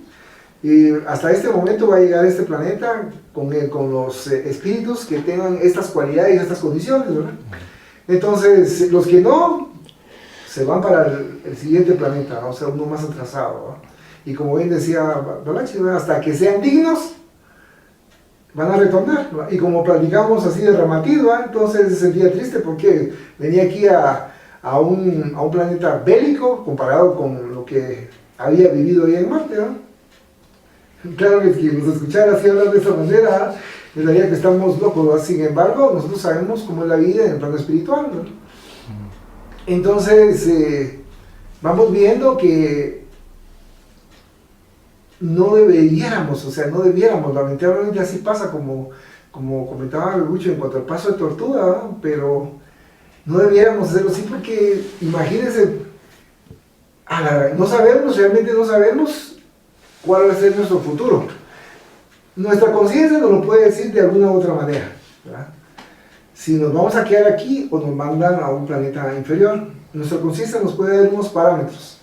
hasta este momento va a llegar este planeta con los espíritus que tengan estas cualidades y estas condiciones, ¿verdad? Entonces, los que no, se van para el siguiente planeta, ¿no? O sea, uno más atrasado, ¿no? Y como bien decía Balachi, hasta que sean dignos, van a retornar, ¿no? Y como platicamos así de Ramatid, ¿no? Entonces se sentía triste porque venía aquí a un planeta bélico comparado con lo que había vivido ahí en Marte, ¿no? Claro que quien nos escuchara así hablar de esa manera, les daría que estamos locos, ¿no? Sin embargo, nosotros sabemos cómo es la vida en el plano espiritual, ¿no? Entonces, vamos viendo que no debiéramos, lamentablemente así pasa, como comentaba Bebucho en cuanto al paso de tortuga, ¿no? Pero no debiéramos hacerlo así porque, imagínense, realmente no sabemos cuál va a ser nuestro futuro. Nuestra conciencia nos lo puede decir de alguna u otra manera, ¿verdad? Si nos vamos a quedar aquí o nos mandan a un planeta inferior. Nuestra conciencia nos puede dar unos parámetros.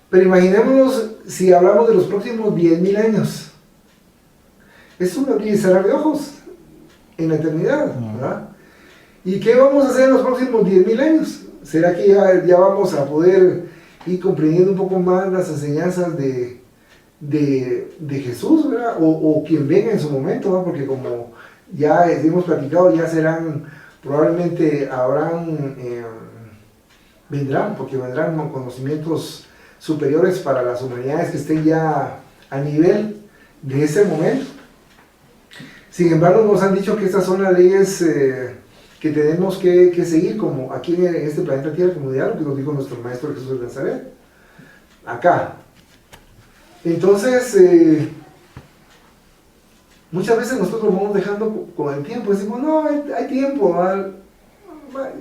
Pero imaginémonos si hablamos de los próximos 10.000 años. Es un abrir y cerrar de ojos en la eternidad, ¿verdad? ¿Y qué vamos a hacer en los próximos 10.000 años? ¿Será que ya vamos a poder ir comprendiendo un poco más las enseñanzas de Jesús, ¿verdad? O quien venga en su momento, ¿no? Porque como ya hemos platicado, ya probablemente vendrán con conocimientos superiores para las humanidades que estén ya a nivel de ese momento. Sin embargo, nos han dicho que estas son las leyes que tenemos que seguir, como aquí en este planeta Tierra, como diálogo que nos dijo nuestro Maestro Jesús de Nazaret, acá. Entonces, muchas veces nosotros vamos dejando con el tiempo, decimos, no, hay tiempo,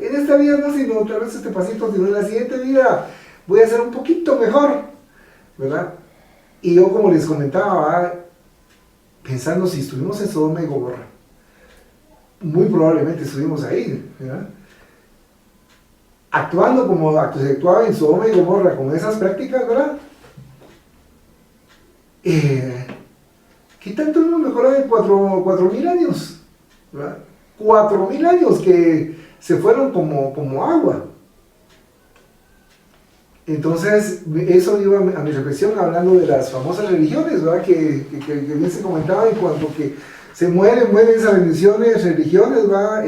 en esta vida no, sino tal vez este pasito, sino en la siguiente vida voy a ser un poquito mejor, ¿verdad? Y yo, como les comentaba, pensando si estuvimos en Sodoma y Gomorra, muy probablemente estuvimos ahí, ¿verdad? Actuando como se actuaba en Sodoma y Gomorra con esas prácticas, ¿verdad? ¿Qué tanto hemos mejorado en 4.000 años? ¿Verdad? 4.000 años que se fueron como agua. Entonces, eso iba a mi reflexión hablando de las famosas religiones, ¿verdad? Que bien se comentaba en cuanto que se mueren esas religiones, ¿verdad?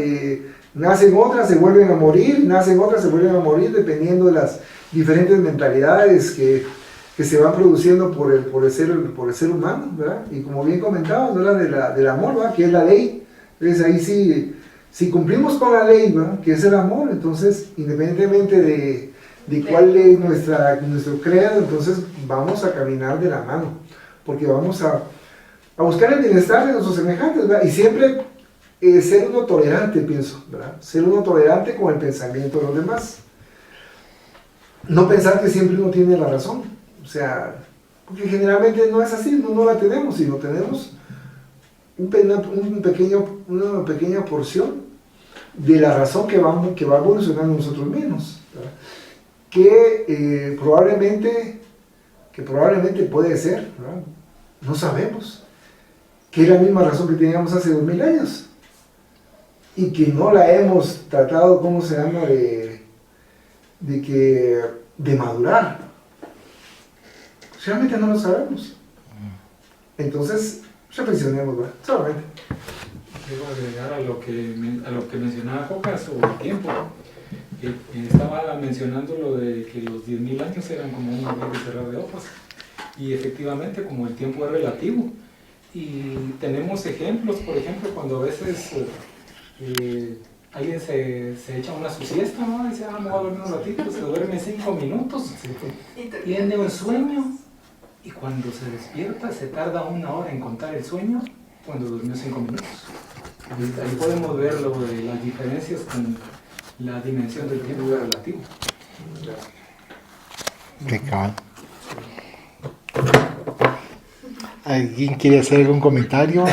Nacen otras, se vuelven a morir, nacen otras, se vuelven a morir, dependiendo de las diferentes mentalidades que se van produciendo por el ser humano, ¿verdad? Y como bien comentábamos, ¿verdad? Del amor, ¿verdad? Que es la ley. Entonces ahí sí, si cumplimos con la ley, ¿verdad? Que es el amor, entonces independientemente de cuál es nuestro credo, entonces vamos a caminar de la mano, porque vamos a buscar el bienestar de nuestros semejantes, ¿verdad? Y siempre ser uno tolerante, pienso, ¿verdad? Ser uno tolerante con el pensamiento de los demás. No pensar que siempre uno tiene la razón, o sea, porque generalmente no es así, no la tenemos, sino tenemos una pequeña porción de la razón que va evolucionando nosotros mismos, ¿verdad? Que probablemente puede ser, ¿verdad? No sabemos, que es la misma razón que teníamos hace 2000 años y que no la hemos tratado, ¿cómo se llama?, de madurar. Realmente no lo sabemos. Entonces, reflexionemos, ¿verdad? Solamente. Quiero agregar a lo que mencionaba Coca sobre el tiempo. Estaba mencionando lo de que los 10.000 años eran como un abrir y cerrar de ojos. Y efectivamente, como el tiempo es relativo. Y tenemos ejemplos, por ejemplo, cuando a veces alguien se echa su siesta, ¿no? Y dice, me voy a dormir un ratito, se duerme 5 minutos, tiene un sueño, y cuando se despierta se tarda 1 hora en contar el sueño cuando durmió 5 minutos. Ahí podemos ver lo de las diferencias con la dimensión del tiempo relativo. Qué cabal. ¿Alguien quiere hacer algún comentario?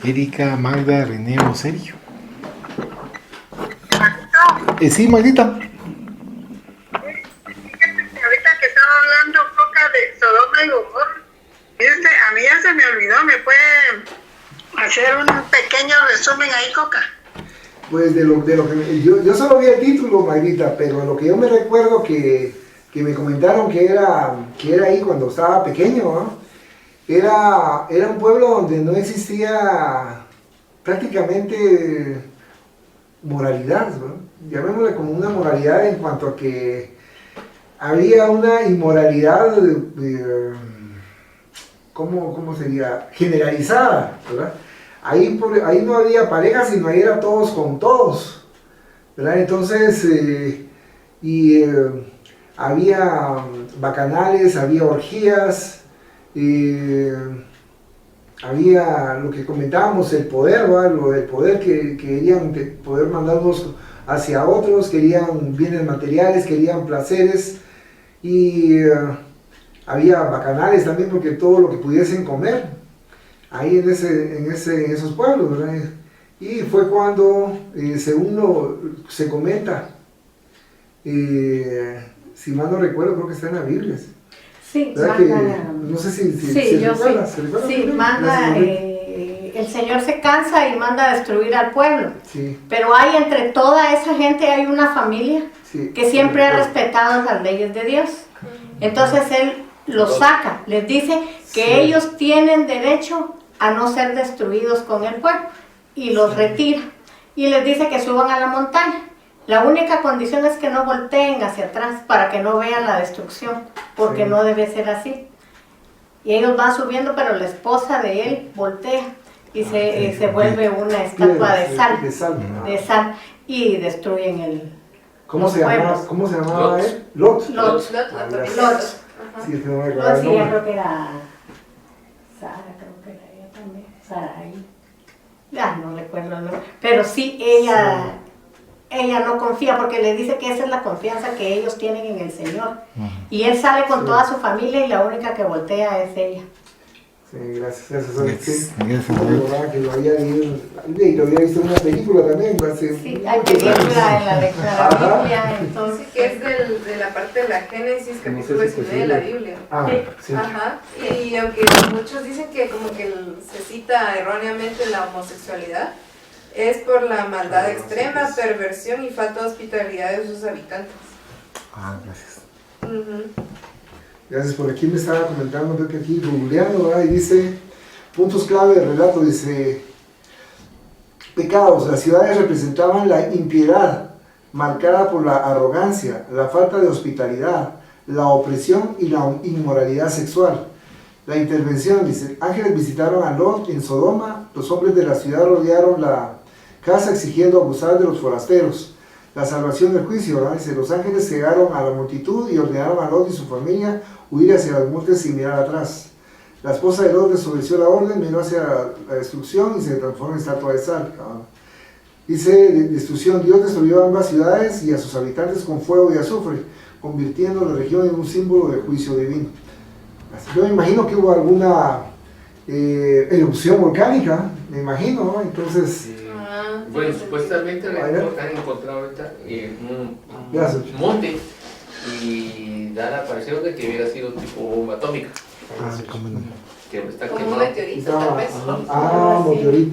Erika, Magda, René o Sergio. Sí, Magdita. Ahorita que estaba hablando Coca de Sodoma y Gomorra, a mí ya se me olvidó, ¿me puede hacer un pequeño resumen ahí, Coca? Pues de lo que yo solo vi el título, Magdita, pero lo que yo me recuerdo que me comentaron que era ahí cuando estaba pequeño, ¿no? Era un pueblo donde no existía prácticamente moralidad, ¿no? Llamémosle como una moralidad en cuanto a que había una inmoralidad, ¿cómo sería? Generalizada, ¿verdad? Ahí no había parejas, sino ahí era todos con todos, ¿verdad? Entonces, había bacanales, había orgías, había lo que comentábamos, el poder, ¿verdad? Lo del poder que querían poder mandarnos hacia otros, querían bienes materiales, querían placeres, y había bacanales también, porque todo lo que pudiesen comer ahí en esos pueblos, ¿verdad? Y fue cuando, según se comenta, si mal no recuerdo, creo que está en la Biblia. Sí, no sé si yo recuerda, sí. ¿se recuerda? Sí, manda, el Señor se cansa y manda a destruir al pueblo. Sí. Pero hay entre toda esa gente hay una familia que siempre ha respetado las leyes de Dios. Entonces Él los saca, les dice que ellos tienen derecho a no ser destruidos con el pueblo y los retira. Y les dice que suban a la montaña. La única condición es que no volteen hacia atrás para que no vean la destrucción, porque no debe ser así. Y ellos van subiendo, pero la esposa de él voltea y se vuelve una estatua de sal, y destruyen el... ¿Cómo se llamaba él? Lot. Sí, yo creo que era Sara, creo que era ella también. Sarai. Ya no recuerdo el nombre. Pero sí, ella no confía, porque le dice que esa es la confianza que ellos tienen en el Señor. Y él sale con toda su familia y la única que voltea es ella. Sí, gracias. Que lo había leído, y lo había visto en una película también. Sí, hay película en la lectura de la Biblia, entonces... Sí, que es de la parte de la Génesis, capítulo 19 de la Biblia. Sí. Ajá, y aunque muchos dicen que como que se cita erróneamente la homosexualidad, es por la maldad extrema, perversión y falta de hospitalidad de sus habitantes. Gracias. Gracias. Por aquí me estaba comentando, creo que aquí googleando, ¿verdad? Y dice, puntos clave del relato, dice, pecados. Las ciudades representaban la impiedad, marcada por la arrogancia, la falta de hospitalidad, la opresión y la inmoralidad sexual. La intervención, dice, ángeles visitaron a Lot en Sodoma, los hombres de la ciudad rodearon la casa exigiendo abusar de los forasteros. La salvación del juicio, ¿verdad? Dice, los ángeles cegaron a la multitud y ordenaron a Lot y su familia huir hacia las montes sin mirar atrás. La esposa de Lot desobedeció la orden, miró hacia la destrucción y se transformó en estatua de sal. ¿Verdad? Dice, destrucción, Dios destruyó ambas ciudades y a sus habitantes con fuego y azufre, convirtiendo la región en un símbolo de juicio divino. Yo me imagino que hubo alguna erupción volcánica, me imagino, ¿no? Entonces... Bueno, supuestamente han encontrado ahorita un monte y da la aparición de que hubiera sido tipo bomba atómica. Que está como quemado. un meteorito, tal vez.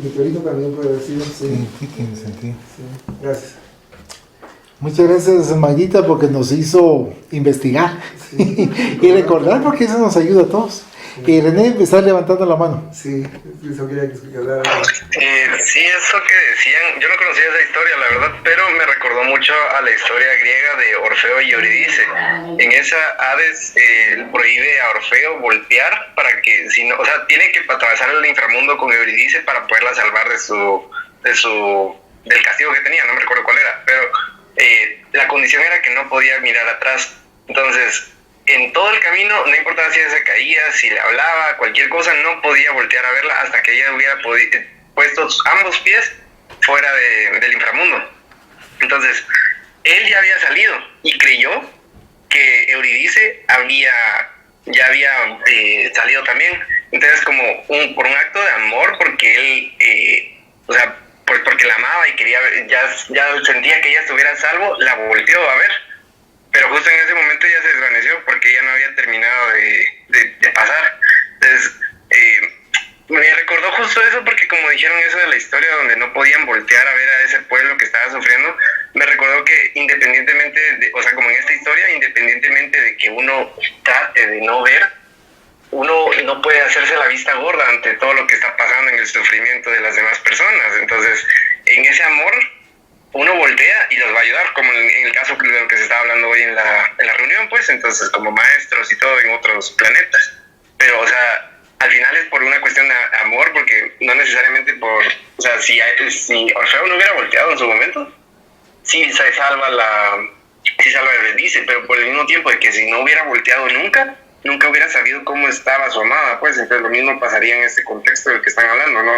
Meteorito también puede decir, sí. Sí, tiene sentido. Sí. Gracias. Muchas gracias, Maguita, porque nos hizo investigar y recordar, porque eso nos ayuda a todos. Y René, me está levantando la mano. Sí, eso quería que hablara. Sí, eso que decían, yo no conocía esa historia, la verdad, pero me recordó mucho a la historia griega de Orfeo y Eurídice. En esa, Hades prohíbe a Orfeo voltear para que, si no, o sea, tiene que atravesar el inframundo con Eurídice para poderla salvar del castigo que tenía, no me recuerdo cuál era, pero la condición era que no podía mirar atrás. Entonces, en todo el camino, no importaba si ella se caía, si le hablaba, cualquier cosa, no podía voltear a verla hasta que ella hubiera puesto ambos pies fuera del inframundo. Entonces, él ya había salido y creyó que Eurídice ya había salido también. Entonces, como por un acto de amor, porque él, pues porque la amaba y quería, ya sentía que ella estuviera a salvo, la volteó a ver. Pero justo en ese momento ya se desvaneció porque ya no había terminado de pasar. Entonces, me recordó justo eso porque como dijeron eso de la historia donde no podían voltear a ver a ese pueblo que estaba sufriendo, me recordó que independientemente, como en esta historia, independientemente de que uno trate de no ver, uno no puede hacerse la vista gorda ante todo lo que está pasando en el sufrimiento de las demás personas. Entonces, en ese amor, uno voltea y los va a ayudar, como en el caso de lo que se estaba hablando hoy en la reunión, pues, entonces, como maestros y todo en otros planetas. Pero, al final es por una cuestión de amor, porque no necesariamente si Orfeo no hubiera volteado en su momento, sí se salva Eurídice, pero por el mismo tiempo de que si no hubiera volteado nunca hubiera sabido cómo estaba su amada, pues, entonces lo mismo pasaría en este contexto del que están hablando, ¿no?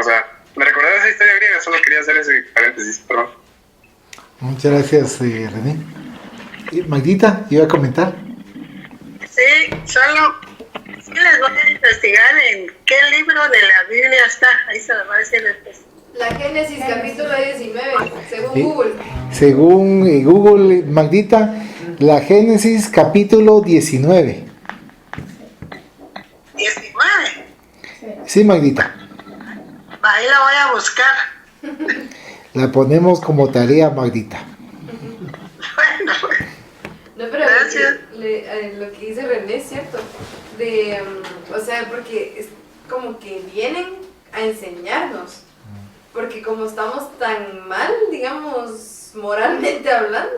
Me recordaba esa historia griega, solo quería hacer ese paréntesis, perdón. Muchas gracias, René. Magdita, ¿iba a comentar? Sí, solo les voy a investigar en qué libro de la Biblia está. Ahí se lo va a decir después. La Génesis capítulo 19, según Google. Según Google, Magdita, la Génesis capítulo 19. 19. Sí, Magdita. Ahí la voy a buscar. La ponemos como tarea, Magdita. Bueno. No, pero gracias. Lo que dice René es cierto. Porque es como que vienen a enseñarnos. Porque como estamos tan mal, digamos, moralmente hablando,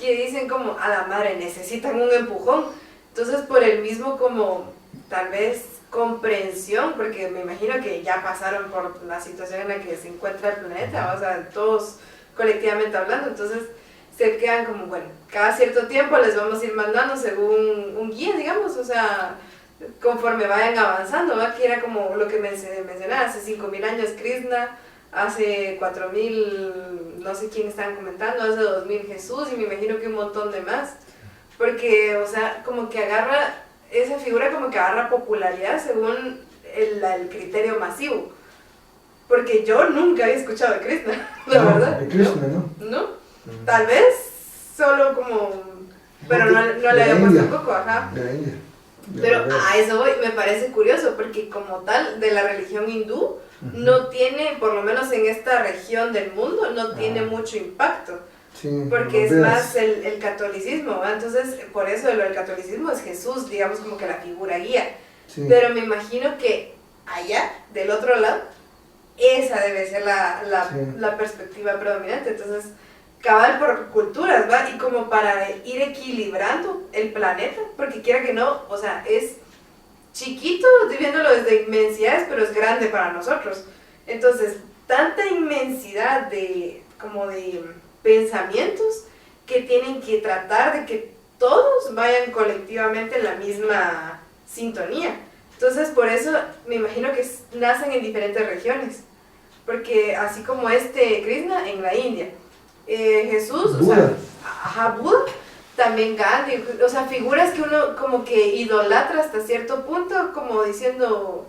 que dicen como, a la madre, necesitan un empujón. Entonces, por el mismo como, tal vez, comprensión, porque me imagino que ya pasaron por la situación en la que se encuentra el planeta, todos colectivamente hablando, entonces se quedan como, bueno, cada cierto tiempo les vamos a ir mandando según un guía, digamos, conforme vayan avanzando, ¿va? Que era como lo que mencionaba, hace 5.000 años Krishna, hace 4.000, no sé quién estaban comentando, hace 2.000 Jesús, y me imagino que un montón de más, porque, como que esa figura como que agarra popularidad según el criterio masivo, porque yo nunca había escuchado de Krishna, la verdad. De Krishna, ¿No? Tal vez solo como, pero no le había puesto coco, ajá. Pero a eso voy, me parece curioso, porque como tal, de la religión hindú, no tiene, por lo menos en esta región del mundo, no tiene mucho impacto. Sí, porque es más el catolicismo, ¿va? Entonces por eso lo del catolicismo es Jesús, digamos como que la figura guía, sí. Pero me imagino que allá, del otro lado, esa debe ser la perspectiva predominante, entonces cabal por culturas, ¿va? Y como para ir equilibrando el planeta, porque quiera que no, o sea, es chiquito viviéndolo desde inmensidades, pero es grande para nosotros. Entonces, tanta inmensidad de pensamientos que tienen que tratar de que todos vayan colectivamente en la misma sintonía. Entonces, por eso me imagino que nacen en diferentes regiones, porque así como Krishna en la India, Jesús, Buda. Buda, también Gandhi, o sea, figuras que uno como que idolatra hasta cierto punto, como diciendo,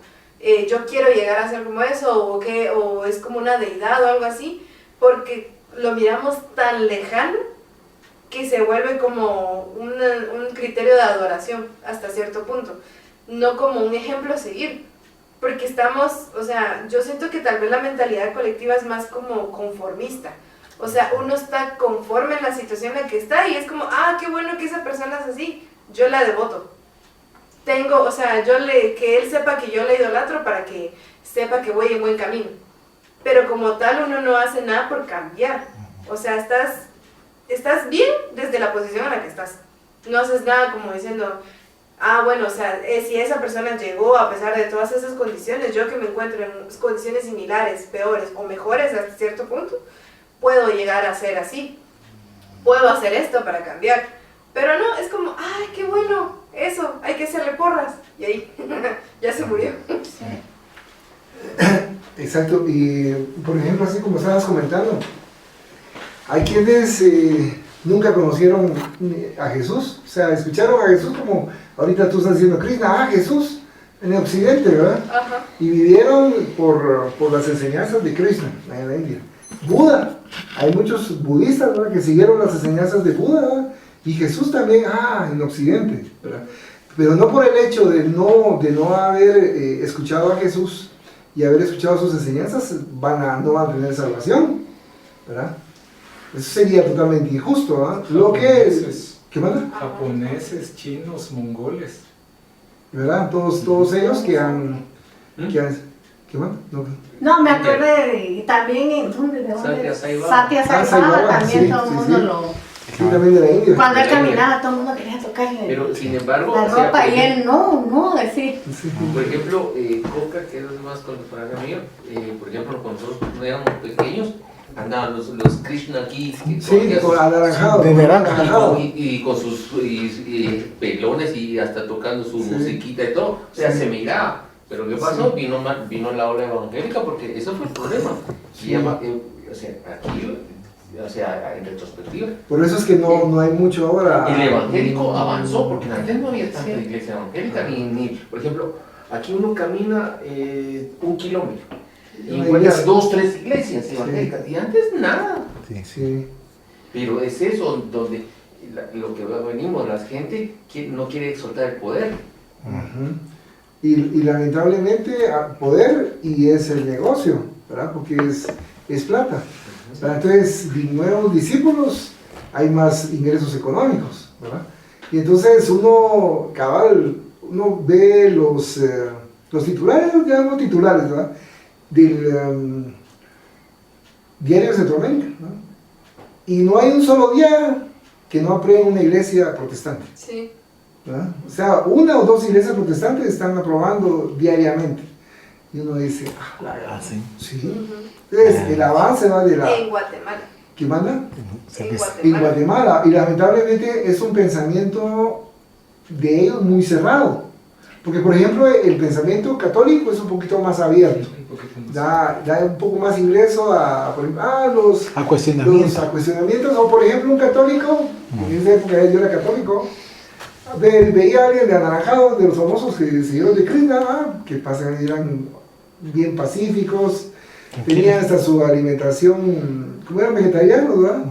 yo quiero llegar a ser como eso, o es como una deidad o algo así, porque lo miramos tan lejano que se vuelve como un criterio de adoración hasta cierto punto, no como un ejemplo a seguir, porque o sea, yo siento que tal vez la mentalidad colectiva es más como conformista. O sea, uno está conforme en la situación en la que está y es como, qué bueno que esa persona es así, yo la devoto. O sea, que él sepa que yo la idolatro para que sepa que voy en buen camino. Pero como tal, uno no hace nada por cambiar. O sea, estás bien desde la posición en la que estás. No haces nada como diciendo, bueno, o sea, si esa persona llegó a pesar de todas esas condiciones, yo que me encuentro en condiciones similares, peores o mejores hasta cierto punto, puedo llegar a ser así, puedo hacer esto para cambiar, pero no, es como, qué bueno, eso, hay que hacerle porras, y ahí, ya se murió. Exacto, y por ejemplo, así como estabas comentando, hay quienes nunca conocieron a Jesús, o sea, escucharon a Jesús como, ahorita tú estás diciendo, Krishna, Jesús, en el occidente, ¿verdad? Ajá. Y vivieron por las enseñanzas de Krishna, en la India. Buda, hay muchos budistas, ¿verdad?, que siguieron las enseñanzas de Buda, ¿verdad? Y Jesús también, en Occidente, ¿verdad? Pero no por el hecho de no haber escuchado a Jesús y haber escuchado sus enseñanzas, no van a tener salvación, ¿verdad? Eso sería totalmente injusto, ¿verdad? Lo que es, ¿qué manda? Japoneses, chinos, mongoles, ¿verdad? Todos ellos que han ¿qué manda? No, me acordé y también ¿de dónde? Satya Sai Baba. Satya Sai Baba, también todo el mundo lo... Sí, también de la India. Cuando él caminaba, todo el mundo quería tocarle Pero sin embargo, la o sea, ropa y él no, decir. Por ejemplo, Coca, que es más contemporáneo mío, por ejemplo, cuando nosotros éramos pequeños, andaban los Krishna Kids, con anaranjado, de naranja. y con sus pelones y hasta tocando su musiquita y todo, o sea, se miraba. Pero ¿qué pasó? Vino la ola evangélica, porque eso fue el problema. Se llama, o sea, aquí, o sea, en retrospectiva. Por eso es que no hay mucho ahora. El evangélico avanzó, porque antes no había tanta iglesia evangélica, ni, por ejemplo, aquí uno camina 1 kilómetro y encuentras 2, 3 iglesias evangélicas, y antes nada. Sí. Pero es eso donde lo que venimos, la gente no quiere exaltar el poder. Uh-huh. Y lamentablemente poder y es el negocio, ¿verdad? Porque es plata. ¿Verdad? Entonces, nuevos discípulos, hay más ingresos económicos, ¿verdad? Y entonces uno ve los titulares, digamos titulares, ¿verdad? Del Diario de Centroamérica, ¿no? Y no hay un solo día que no apruebe una iglesia protestante. Sí. ¿Verdad? O sea, 1 o 2 iglesias protestantes están aprobando diariamente. Y uno dice, sí. Sí. Entonces, el avance va de la... En Guatemala. ¿Qué manda? En Guatemala. En Guatemala. Y lamentablemente es un pensamiento de ellos muy cerrado. Porque, por ejemplo, el pensamiento católico es un poquito más abierto. Da un poco más ingreso a los cuestionamientos. O, por ejemplo, un católico, en esa época yo era católico, veía a alguien de anaranjado, de los famosos seguidores de Krishna, que eran bien pacíficos, tenían hasta su alimentación, como eran vegetarianos, ¿verdad?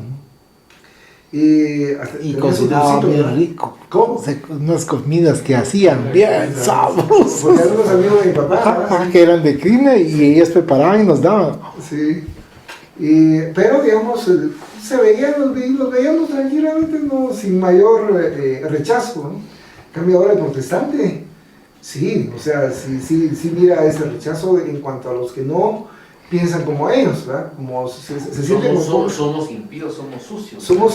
Y cocinaban bien rico. ¿Cómo? Unas comidas que hacían bien sabrosas. Porque eran unos amigos de mi papá, que eran de Krishna y ellas preparaban y nos daban. Sí. Pero digamos, los veíamos tranquilamente, ¿no? Sin mayor rechazo, ¿no? En cambio ahora el protestante, sí, o sea, sí mira ese rechazo en cuanto a los que no piensan como ellos, ¿verdad? Como se sienten como... Somos impíos, somos sucios. Así nos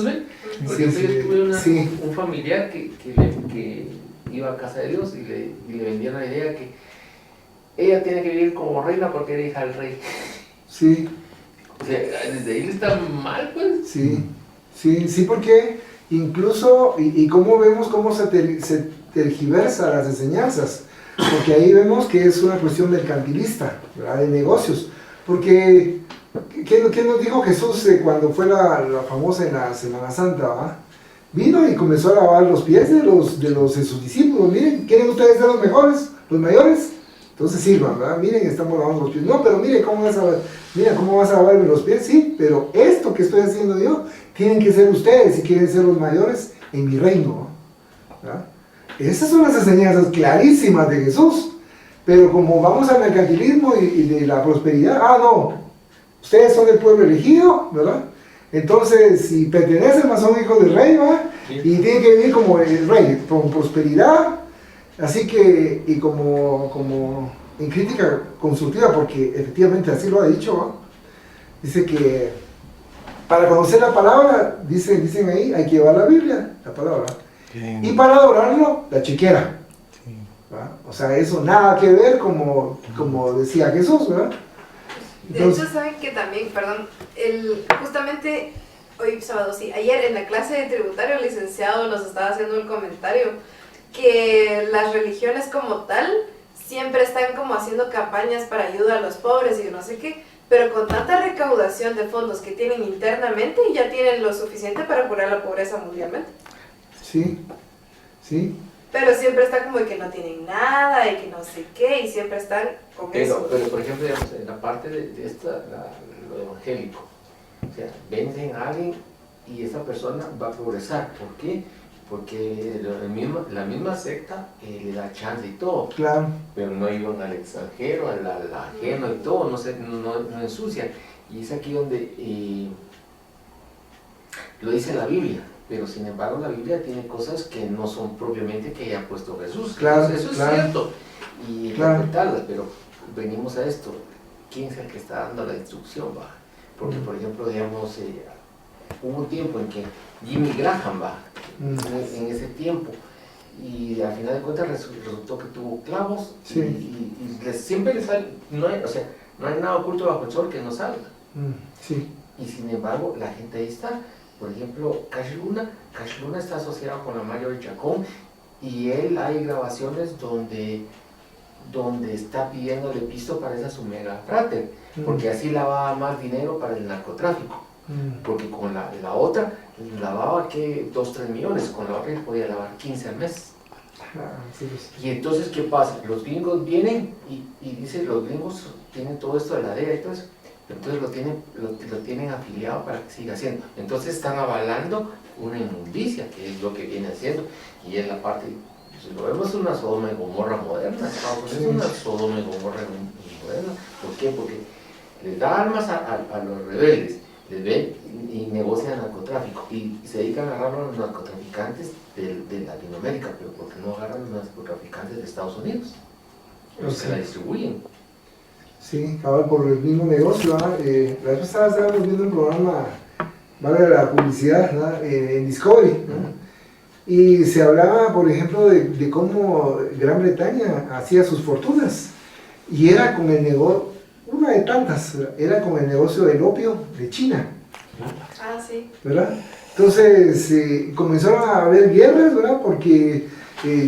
ven. Porque yo tuve un familiar que iba a casa de Dios y le vendían la idea que ella tiene que vivir como reina porque era hija del rey. Sí. O sea, desde ahí está mal, pues. Sí, porque incluso, y cómo vemos cómo se tergiversa las enseñanzas, porque ahí vemos que es una cuestión mercantilista, ¿verdad? De negocios, porque ¿qué nos dijo Jesús cuando fue la famosa en la Semana Santa, ¿verdad? Vino y comenzó a lavar los pies de sus discípulos. Miren, ¿quieren ustedes ser los mejores, los mayores? Entonces sirvan, ¿verdad? Miren, estamos lavando los pies. No, pero miren, ¿cómo vas a lavarme los pies? Sí, pero esto que estoy haciendo yo, tienen que ser ustedes si quieren ser los mayores en mi reino, ¿verdad? Esas son las enseñanzas clarísimas de Jesús. Pero como vamos al mercantilismo y de la prosperidad, no, ustedes son el pueblo elegido, ¿verdad? Entonces, si pertenecen, más son hijos del rey, ¿verdad? Sí. Y tienen que vivir como el rey, con prosperidad. Así que, y como en crítica constructiva, porque efectivamente así lo ha dicho, ¿no? Dice que para conocer la palabra, dicen ahí, hay que llevar la Biblia, la palabra. Bien. Y para adorarlo, la chequera. Sí. O sea, eso nada que ver como decía Jesús, ¿verdad? Entonces, de hecho, saben que también, justamente hoy sábado, ayer en la clase de tributario el licenciado nos estaba haciendo el comentario que las religiones como tal siempre están como haciendo campañas para ayuda a los pobres y no sé qué, pero con tanta recaudación de fondos que tienen internamente ya tienen lo suficiente para curar la pobreza mundialmente. Sí. Pero siempre está como de que no tienen nada y que no sé qué y siempre están con eso. Pero por ejemplo, digamos, en la parte de lo evangélico, o sea, venden a alguien y esa persona va a progresar. ¿Por qué? Porque la misma secta le da chance y todo, claro. Pero no iban al extranjero, al ajeno y todo, no ensucian. Y es aquí donde lo dice la Biblia, pero sin embargo la Biblia tiene cosas que no son propiamente que haya puesto Jesús. Claro, eso es cierto, y respetarlas, pero venimos a esto, ¿quién es el que está dando la instrucción? ¿Va? Porque por ejemplo, digamos, hubo un tiempo en que Jimmy Graham en ese tiempo, y al final de cuentas resultó que tuvo clavos, sí. y siempre le sale, no hay nada oculto bajo el sol que no salga. Sí. Y sin embargo la gente ahí está. Por ejemplo, Cash Luna está asociado con la Mayor Chacón, y él hay grabaciones donde está pidiéndole pisto para esa su mega frater, porque así lavaba más dinero para el narcotráfico. Porque con la otra lavaba que 2-3 millones, con la otra él podía lavar 15 al mes. Y entonces, ¿qué pasa? Los gringos vienen y dicen, los gringos tienen todo esto de la DEA y todo eso, pero entonces lo tienen afiliado para que siga haciendo. Entonces están avalando una inmundicia, que es lo que viene haciendo, y es la parte, si lo vemos, una Sodoma y Gomorra moderna. Estados Unidos es una Sodoma y Gomorra moderna. ¿Por qué? Porque les da armas a los rebeldes, les ven y negocian narcotráfico, y se dedican a agarrar a los narcotraficantes de Latinoamérica, pero porque no agarran a los narcotraficantes de Estados Unidos, los que la distribuyen. Sí, por el mismo negocio. La vez pasada estábamos viendo un programa, vale la publicidad, ¿no? En Discovery, ¿no? Y se hablaba, por ejemplo, de cómo Gran Bretaña hacía sus fortunas, y era con el negocio, una de tantas, era con el negocio del opio de China. Sí. ¿Verdad? Entonces comenzaron a haber guerras, ¿verdad? Porque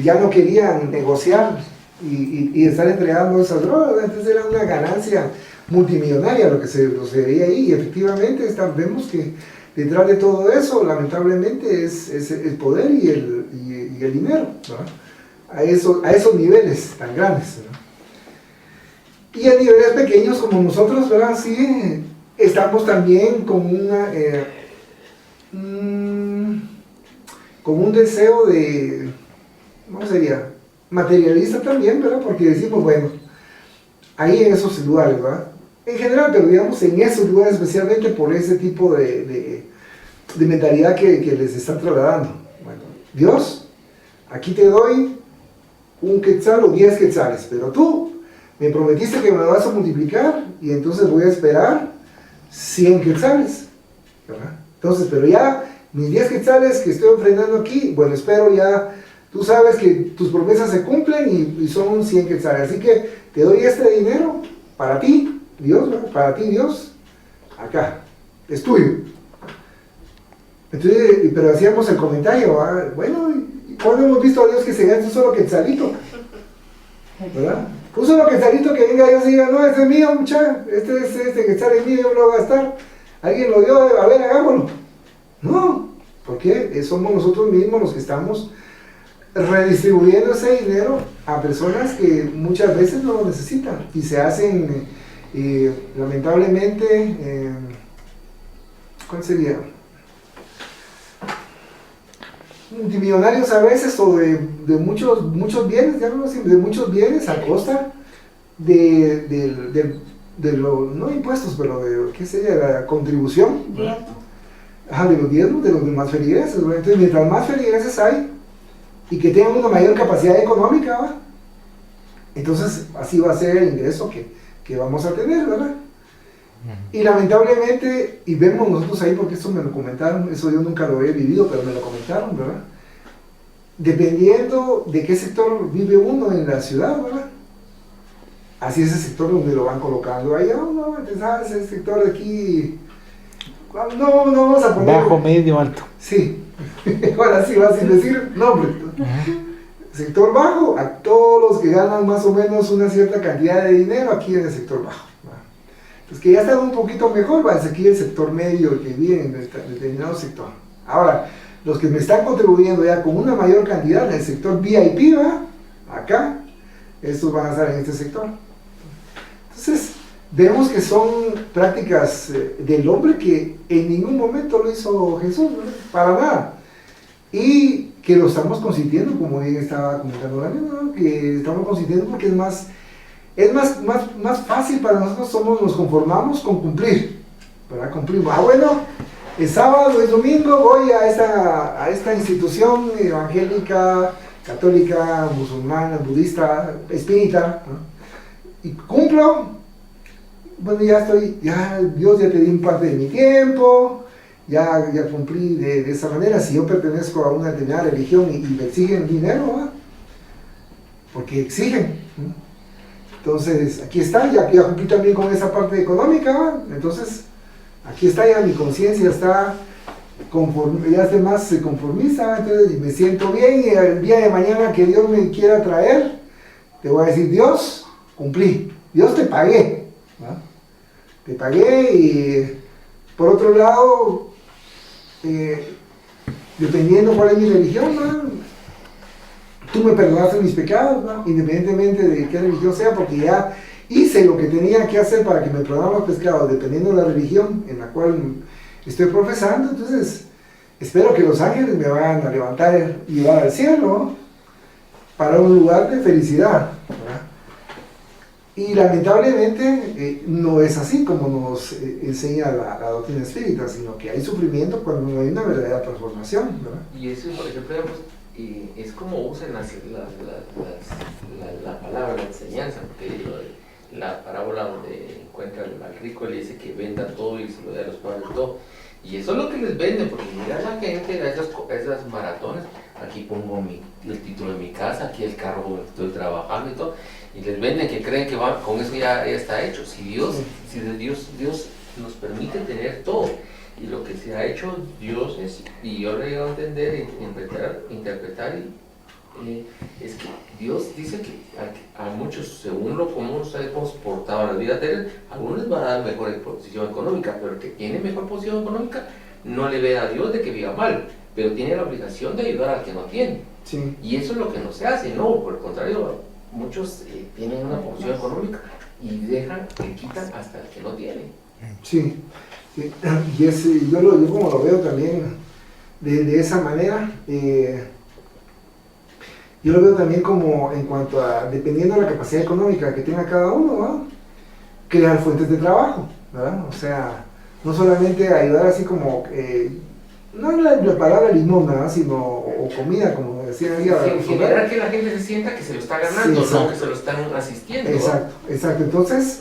ya no querían negociar y estar entregando esas drogas, ¿verdad? Entonces era una ganancia multimillonaria lo que se veía ahí, y efectivamente vemos que detrás de todo eso, lamentablemente, es el poder y el dinero, ¿verdad? A esos niveles tan grandes, ¿verdad? Y a niveles pequeños como nosotros, ¿verdad? Sí, estamos también con un deseo de, ¿cómo sería? Materialista también, ¿verdad? Porque decimos, bueno, ahí en esos lugares, ¿verdad? En general, pero digamos en esos lugares especialmente por ese tipo de mentalidad que les están trasladando. Bueno, Dios, aquí te doy un quetzal o 10 quetzales, pero tú me prometiste que me lo vas a multiplicar y entonces voy a esperar 100 quetzales, ¿verdad? Entonces, pero ya mis 10 quetzales que estoy ofrendando aquí, bueno, espero ya, tú sabes que tus promesas se cumplen y son 100 quetzales, así que te doy este dinero para ti, Dios, ¿verdad? Para ti, Dios, acá, es tuyo. Entonces, pero hacíamos el comentario, ¿verdad? Bueno, ¿cuándo hemos visto a Dios que se gasta un solo quetzalito? ¿Verdad? Un solo quetzalito que venga Dios y diga, no, este es mío, muchacho, este quetzal es mío, yo me lo voy a gastar. Alguien lo dio, a ver, hagámoslo. No, porque somos nosotros mismos los que estamos redistribuyendo ese dinero a personas que muchas veces no lo necesitan y se hacen, lamentablemente, ¿cuál sería? Multimillonarios a veces o de muchos bienes, de muchos bienes a costa de los, no impuestos, pero de, ¿qué sería? La contribución. Ajá, de los diezmos, de los demás feligreses, ¿verdad? Entonces, mientras más feligreses hay y que tengan una mayor capacidad económica, ¿verdad? Entonces así va a ser el ingreso que vamos a tener, ¿verdad? Y lamentablemente, y vemos nosotros ahí, porque esto me lo comentaron, eso yo nunca lo he vivido, pero me lo comentaron, ¿verdad? Dependiendo de qué sector vive uno en la ciudad, ¿verdad? Así es el sector donde lo van colocando. Ahí, no, ¿sabes? El sector de aquí, no vamos a poner... Bajo, medio, alto. Sí, ahora sí va sin decir nombre. Sector bajo, a todos los que ganan más o menos una cierta cantidad de dinero aquí en el sector bajo. Entonces, que ya están un poquito mejor, va, es aquí el sector medio que vive en determinado sector. Ahora, los que me están contribuyendo ya con una mayor cantidad en el sector VIP, ¿va? Acá, estos van a estar en este sector. Entonces, vemos que son prácticas del hombre que en ningún momento lo hizo Jesús, ¿verdad? Para nada. Y que lo estamos consintiendo, como bien estaba comentando Daniel, ¿no? Que estamos consintiendo porque es más fácil para nosotros, nos conformamos con cumplir, ¿verdad? Cumplimos. Bueno, es sábado, es domingo, voy a esta institución evangélica, católica, musulmana, budista, espírita, ¿no? Y cumplo, bueno, Dios ya te di un parte de mi tiempo, ya cumplí de esa manera. Si yo pertenezco a una determinada religión y me exigen dinero, ¿verdad? Porque exigen, ¿no? Entonces, aquí está, ya cumplí también con esa parte económica, ¿verdad? Entonces, aquí está, ya mi conciencia está ya es más conformista, entonces me siento bien, y el día de mañana que Dios me quiera traer, te voy a decir, Dios, cumplí, Dios te pagué, ¿verdad? Te pagué. Y por otro lado, dependiendo cuál es mi religión, ¿verdad? Tú me perdonaste mis pecados, ¿no? Independientemente de qué religión sea, porque ya hice lo que tenía que hacer para que me perdonaran los pecados, dependiendo de la religión en la cual estoy profesando. Entonces, espero que los ángeles me vayan a levantar y llevar al cielo, ¿no? Para un lugar de felicidad, ¿verdad? Y lamentablemente no es así como nos enseña la doctrina espírita, sino que hay sufrimiento cuando no hay una verdadera transformación, ¿verdad? Y eso, por ejemplo, es como usan la palabra, la enseñanza, porque la parábola donde encuentra al rico le dice que venda todo y se lo dé a los pobres todo. Y eso es lo que les venden, porque mira a la gente a esas maratones, aquí pongo el título de mi casa, aquí el carro donde estoy trabajando y todo, y les venden que creen que con eso ya está hecho. Si Dios nos permite tener todo, y lo que se ha hecho Dios y yo lo he llegado a entender e interpretar, es que Dios dice que a muchos, según cómo nos hemos portado en la vida de él, a algunos les va a dar mejor posición económica, pero el que tiene mejor posición económica no le ve a Dios de que viva mal, pero tiene la obligación de ayudar al que no tiene. Sí. Y eso es lo que no se hace, no, por el contrario, muchos tienen una posición económica y le quitan hasta el que no tiene. Sí. Sí, y yo como lo veo también de esa manera, yo lo veo también como en cuanto a, dependiendo de la capacidad económica que tenga cada uno, ¿no? crear fuentes de trabajo, ¿verdad? O sea, no solamente ayudar así como, no la palabra limón, ¿verdad? Sino, o comida, como decían ahí. Generar que la gente se sienta que se lo está ganando, sí, no que se lo están asistiendo. Exacto, exacto. Entonces,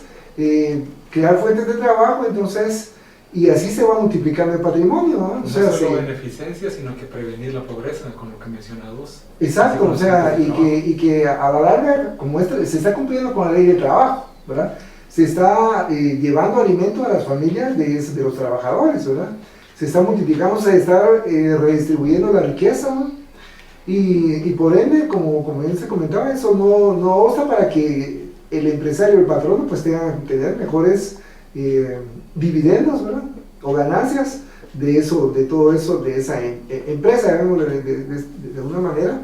crear fuentes de trabajo, entonces, y así se va multiplicando el patrimonio, ¿no? No solo beneficencia, sino que prevenir la pobreza, con lo que mencionabas. Exacto, o sea, y que a la larga, como se está cumpliendo con la ley de trabajo, ¿verdad? Se está llevando alimento a las familias de los trabajadores, ¿verdad? Se está multiplicando, se está redistribuyendo la riqueza, ¿no? Y por ende, como bien se comentaba, eso no obsta para que el empresario, el patrono, pues tenga que tener mejores dividendos, ¿verdad? O ganancias de eso, de todo eso, de esa empresa, digamos, de una manera,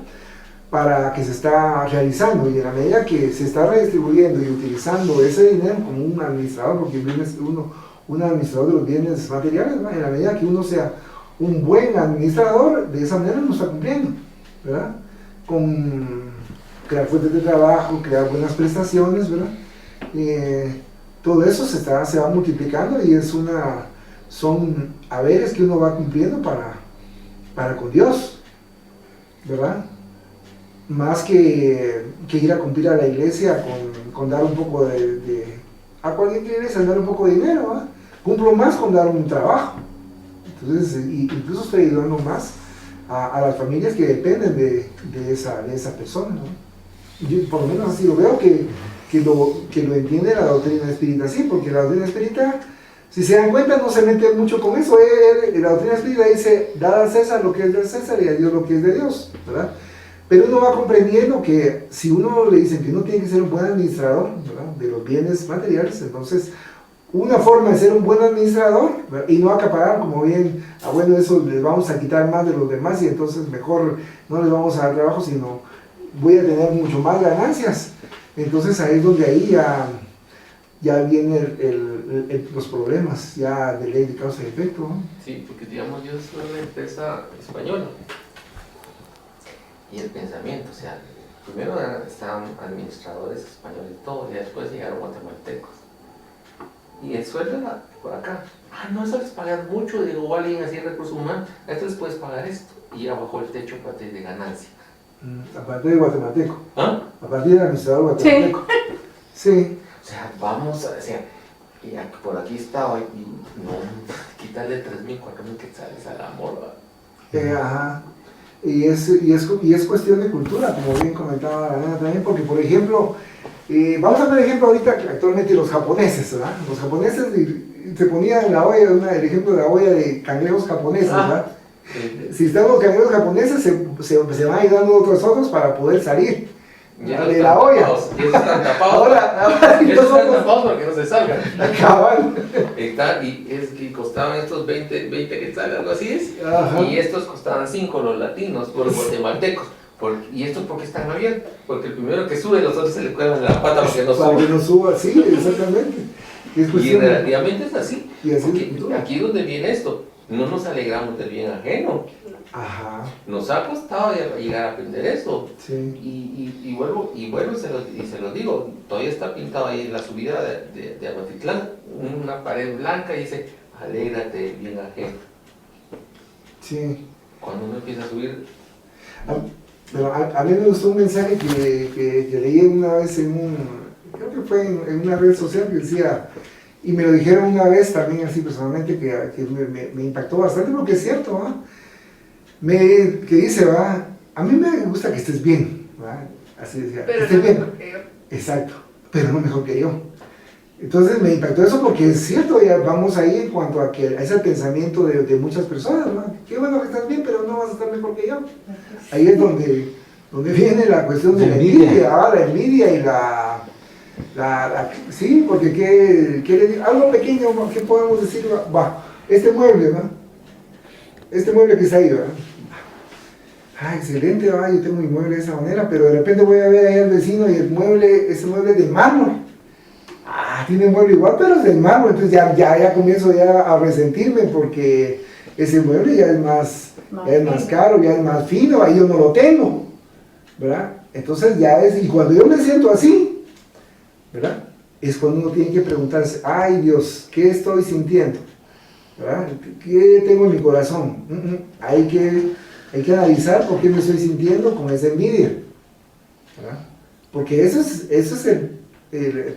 para que se está realizando, y en la medida que se está redistribuyendo y utilizando ese dinero como un administrador, porque un administrador de los bienes materiales, ¿verdad? En la medida que uno sea un buen administrador, de esa manera uno está cumpliendo, ¿verdad? Con crear fuentes de trabajo, crear buenas prestaciones, ¿verdad? Todo eso se va multiplicando y son haberes que uno va cumpliendo para con Dios, ¿verdad? Más que ir a cumplir a la iglesia con dar un poco a cualquier iglesia dar un poco de dinero, ¿verdad? Cumplo más con dar un trabajo. Entonces, incluso estoy ayudando más a las familias que dependen de esa persona, ¿no? Yo por lo menos así lo veo, que lo entiende la doctrina espírita, sí, porque la doctrina espírita, si se dan cuenta, no se mete mucho con eso. La doctrina espírita dice, dad a César lo que es del César y a Dios lo que es de Dios, ¿verdad? Pero uno va comprendiendo que si uno le dice que uno tiene que ser un buen administrador, ¿verdad?, de los bienes materiales, entonces una forma de ser un buen administrador, ¿verdad?, y no acaparar como bien, bueno, eso les vamos a quitar más de los demás y entonces mejor no les vamos a dar trabajo, sino voy a tener mucho más ganancias. Entonces ahí es donde ahí ya vienen los problemas ya de ley de causa y efecto, ¿no? Sí, porque digamos yo soy una empresa española y el pensamiento, o sea, primero estaban administradores españoles y todo, y después llegaron guatemaltecos. Y el sueldo era por acá. No, eso les pagan mucho, digo, alguien así en recursos humanos, a esto les puedes pagar esto. Y ya bajó el techo a partir de ganancia. A partir de guatemalteco. ¿Ah? A partir del administrador guatemalteco. Sí. O sea, vamos a, y por aquí estaba, y no, quitarle 3.000, 4.000 quetzales a la morra. Ajá. Y es cuestión de cultura, como bien comentaba la nena también, porque por ejemplo, vamos a ver ejemplo ahorita actualmente los japoneses, ¿verdad? Los japoneses se ponían en la olla, el ejemplo de la olla de cangrejos japoneses, ¿verdad? Si están los cangrejos japoneses, se van ayudando otros ojos para poder salir de la olla. Y esos están tapados. Ahora esos están tapados para que no se salgan. Cabal. Y es que costaban estos 20 quetzales, algo así es. Ajá. Y estos costaban 5 los latinos, los guatemaltecos. ¿Y estos por qué están abiertos? Porque el primero que sube, los otros se le cuelgan la pata para que no suba. Para que no suba, sí, exactamente. Y relativamente es así. Porque aquí es donde viene esto. No nos alegramos del bien ajeno. Ajá. Nos ha costado llegar a aprender eso. Sí. Y vuelvo se los digo, todavía está pintado ahí en la subida de Amatitlán, una pared blanca y dice, alégrate del bien ajeno. Sí. Cuando uno empieza a subir... Pero a mí me gustó un mensaje que leí una vez creo que fue en una red social que decía, y me lo dijeron una vez también así personalmente, que me impactó bastante porque es cierto, ¿va? Que dice, ¿va? A mí me gusta que estés bien, ¿va? Así decía, pero estés no bien. mejor que yo. Exacto, pero no mejor que yo. Entonces me impactó eso porque es cierto, ya vamos ahí en cuanto a que es el pensamiento de muchas personas, ¿no? Qué bueno que estás bien, pero no vas a estar mejor que yo. Ahí es donde viene la cuestión de la envidia, la envidia y sí, porque algo pequeño, ¿qué podemos decir? Este mueble, ¿no? Este mueble que está ahí, ¿verdad? Excelente, yo tengo mi mueble de esa manera, pero de repente voy a ver ahí al vecino y ese mueble es de mármol. Tiene un mueble igual, pero es de mármol, entonces ya comienzo a resentirme porque ese mueble ya es más caro, ya es más fino, ahí yo no lo tengo, ¿verdad? Entonces y cuando yo me siento así, ¿verdad? es cuando uno tiene que preguntarse, ay Dios, ¿qué estoy sintiendo? ¿Verdad? ¿Qué tengo en mi corazón? Hay que analizar por qué me estoy sintiendo con esa envidia, ¿verdad? Porque eso es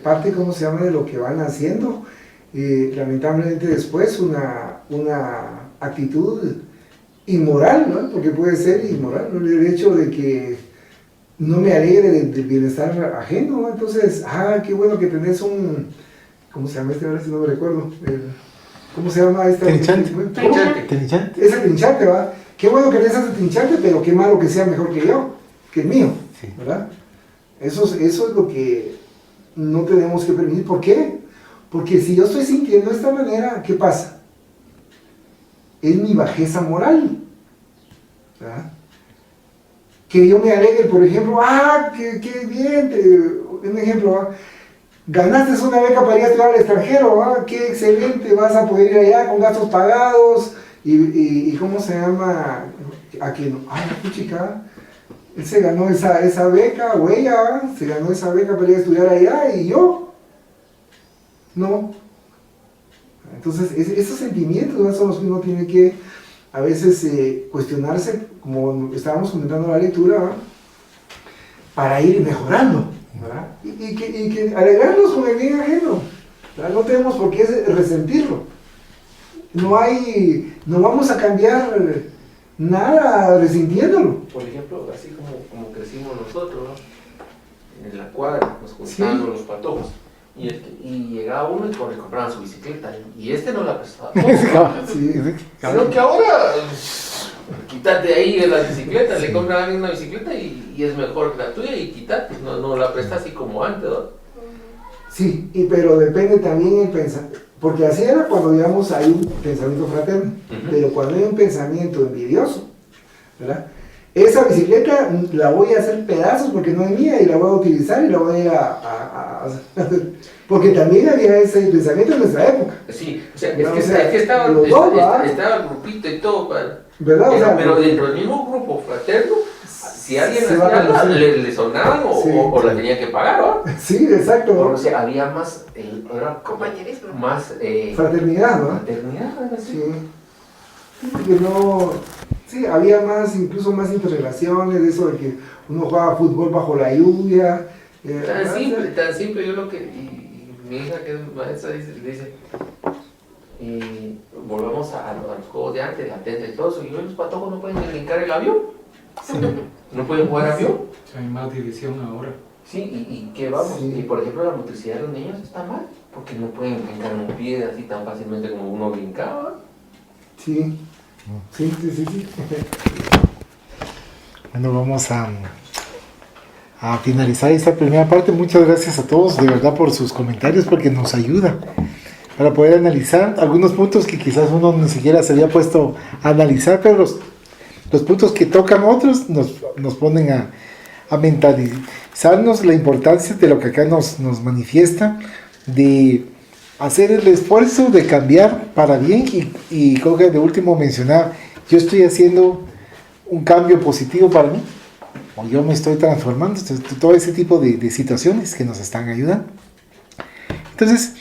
parte, ¿cómo se llama?, de lo que van haciendo. Lamentablemente después una actitud inmoral, ¿no? Porque puede ser inmoral, ¿no? El hecho de que no me alegre del bienestar ajeno, ¿no? Entonces, qué bueno que tenés ¿cómo se llama este? Ahora sí no me recuerdo. ¿Cómo se llama esta? Trinchante. Ese trinchante, ¿va? Qué bueno que tenés ese trinchante, pero qué malo que sea mejor que yo, que el mío, sí. ¿Verdad? Eso es lo que no tenemos que permitir. ¿Por qué? Porque si yo estoy sintiendo de esta manera, ¿qué pasa? Es mi bajeza moral, ¿verdad? Que yo me alegre, por ejemplo, qué bien, un ejemplo, ¿va? Ganaste una beca para ir a estudiar al extranjero, ¿va? Qué excelente, vas a poder ir allá con gastos pagados, y ¿cómo se llama? Aquí, chica, él se ganó esa beca, o ella, ¿va? Se ganó esa beca para ir a estudiar allá, y yo, no. Entonces, esos sentimientos, ¿no?, son los que uno tiene que a veces cuestionarse, como estábamos comentando en la lectura, ¿verdad?, para ir mejorando, ¿verdad? Y que alegrarnos con el bien ajeno, ¿verdad? No tenemos por qué resentirlo. No vamos a cambiar nada resintiéndolo. Por ejemplo, así como crecimos nosotros, ¿no?, en la cuadra, nos juntábamos los patojos. Y llegaba uno y le compraban su bicicleta, y no la prestaba. Sino que ahora, quítate ahí de la bicicleta, le compran a alguien una bicicleta y es mejor que la tuya, y quítate, no la prestas así como antes, ¿no? Sí, pero depende también el pensamiento, porque así era cuando, digamos, hay un pensamiento fraterno, pero cuando hay un pensamiento envidioso, ¿verdad? Esa bicicleta la voy a hacer pedazos porque no es mía, y la voy a utilizar y la voy a porque también había ese pensamiento en nuestra época. Sí, o sea, es que estaba el grupito y todo, ¿verdad? Pero dentro del mismo grupo fraterno, si alguien hacía algo, le sonaban o la tenía que pagar, ¿no? Sí, exacto. O sea, había más compañerismo, más fraternidad, ¿no? Fraternidad, sí. Que no, sí, había incluso más interrelaciones, de eso de que uno jugaba fútbol bajo la lluvia. Tan simple, yo lo que, y mi hija que es maestra dice, volvemos a los juegos de antes, de atenta y todo eso, y hoy los patojos no pueden brincar el avión, no pueden jugar avión. Hay más división ahora. Sí, y que vamos, y por ejemplo la motricidad de los niños está mal, porque no pueden brincar un pie así tan fácilmente como uno brincaba. Sí. Bueno, vamos a finalizar esta primera parte. Muchas gracias a todos, de verdad, por sus comentarios, porque nos ayuda para poder analizar algunos puntos que quizás uno ni siquiera se había puesto a analizar, pero los puntos que tocan otros nos ponen a mentalizarnos la importancia de lo que acá nos manifiesta, de hacer el esfuerzo de cambiar para bien, y creo que de último mencionar, yo estoy haciendo un cambio positivo para mí, o yo me estoy transformando. Entonces, todo ese tipo de situaciones que nos están ayudando. Entonces,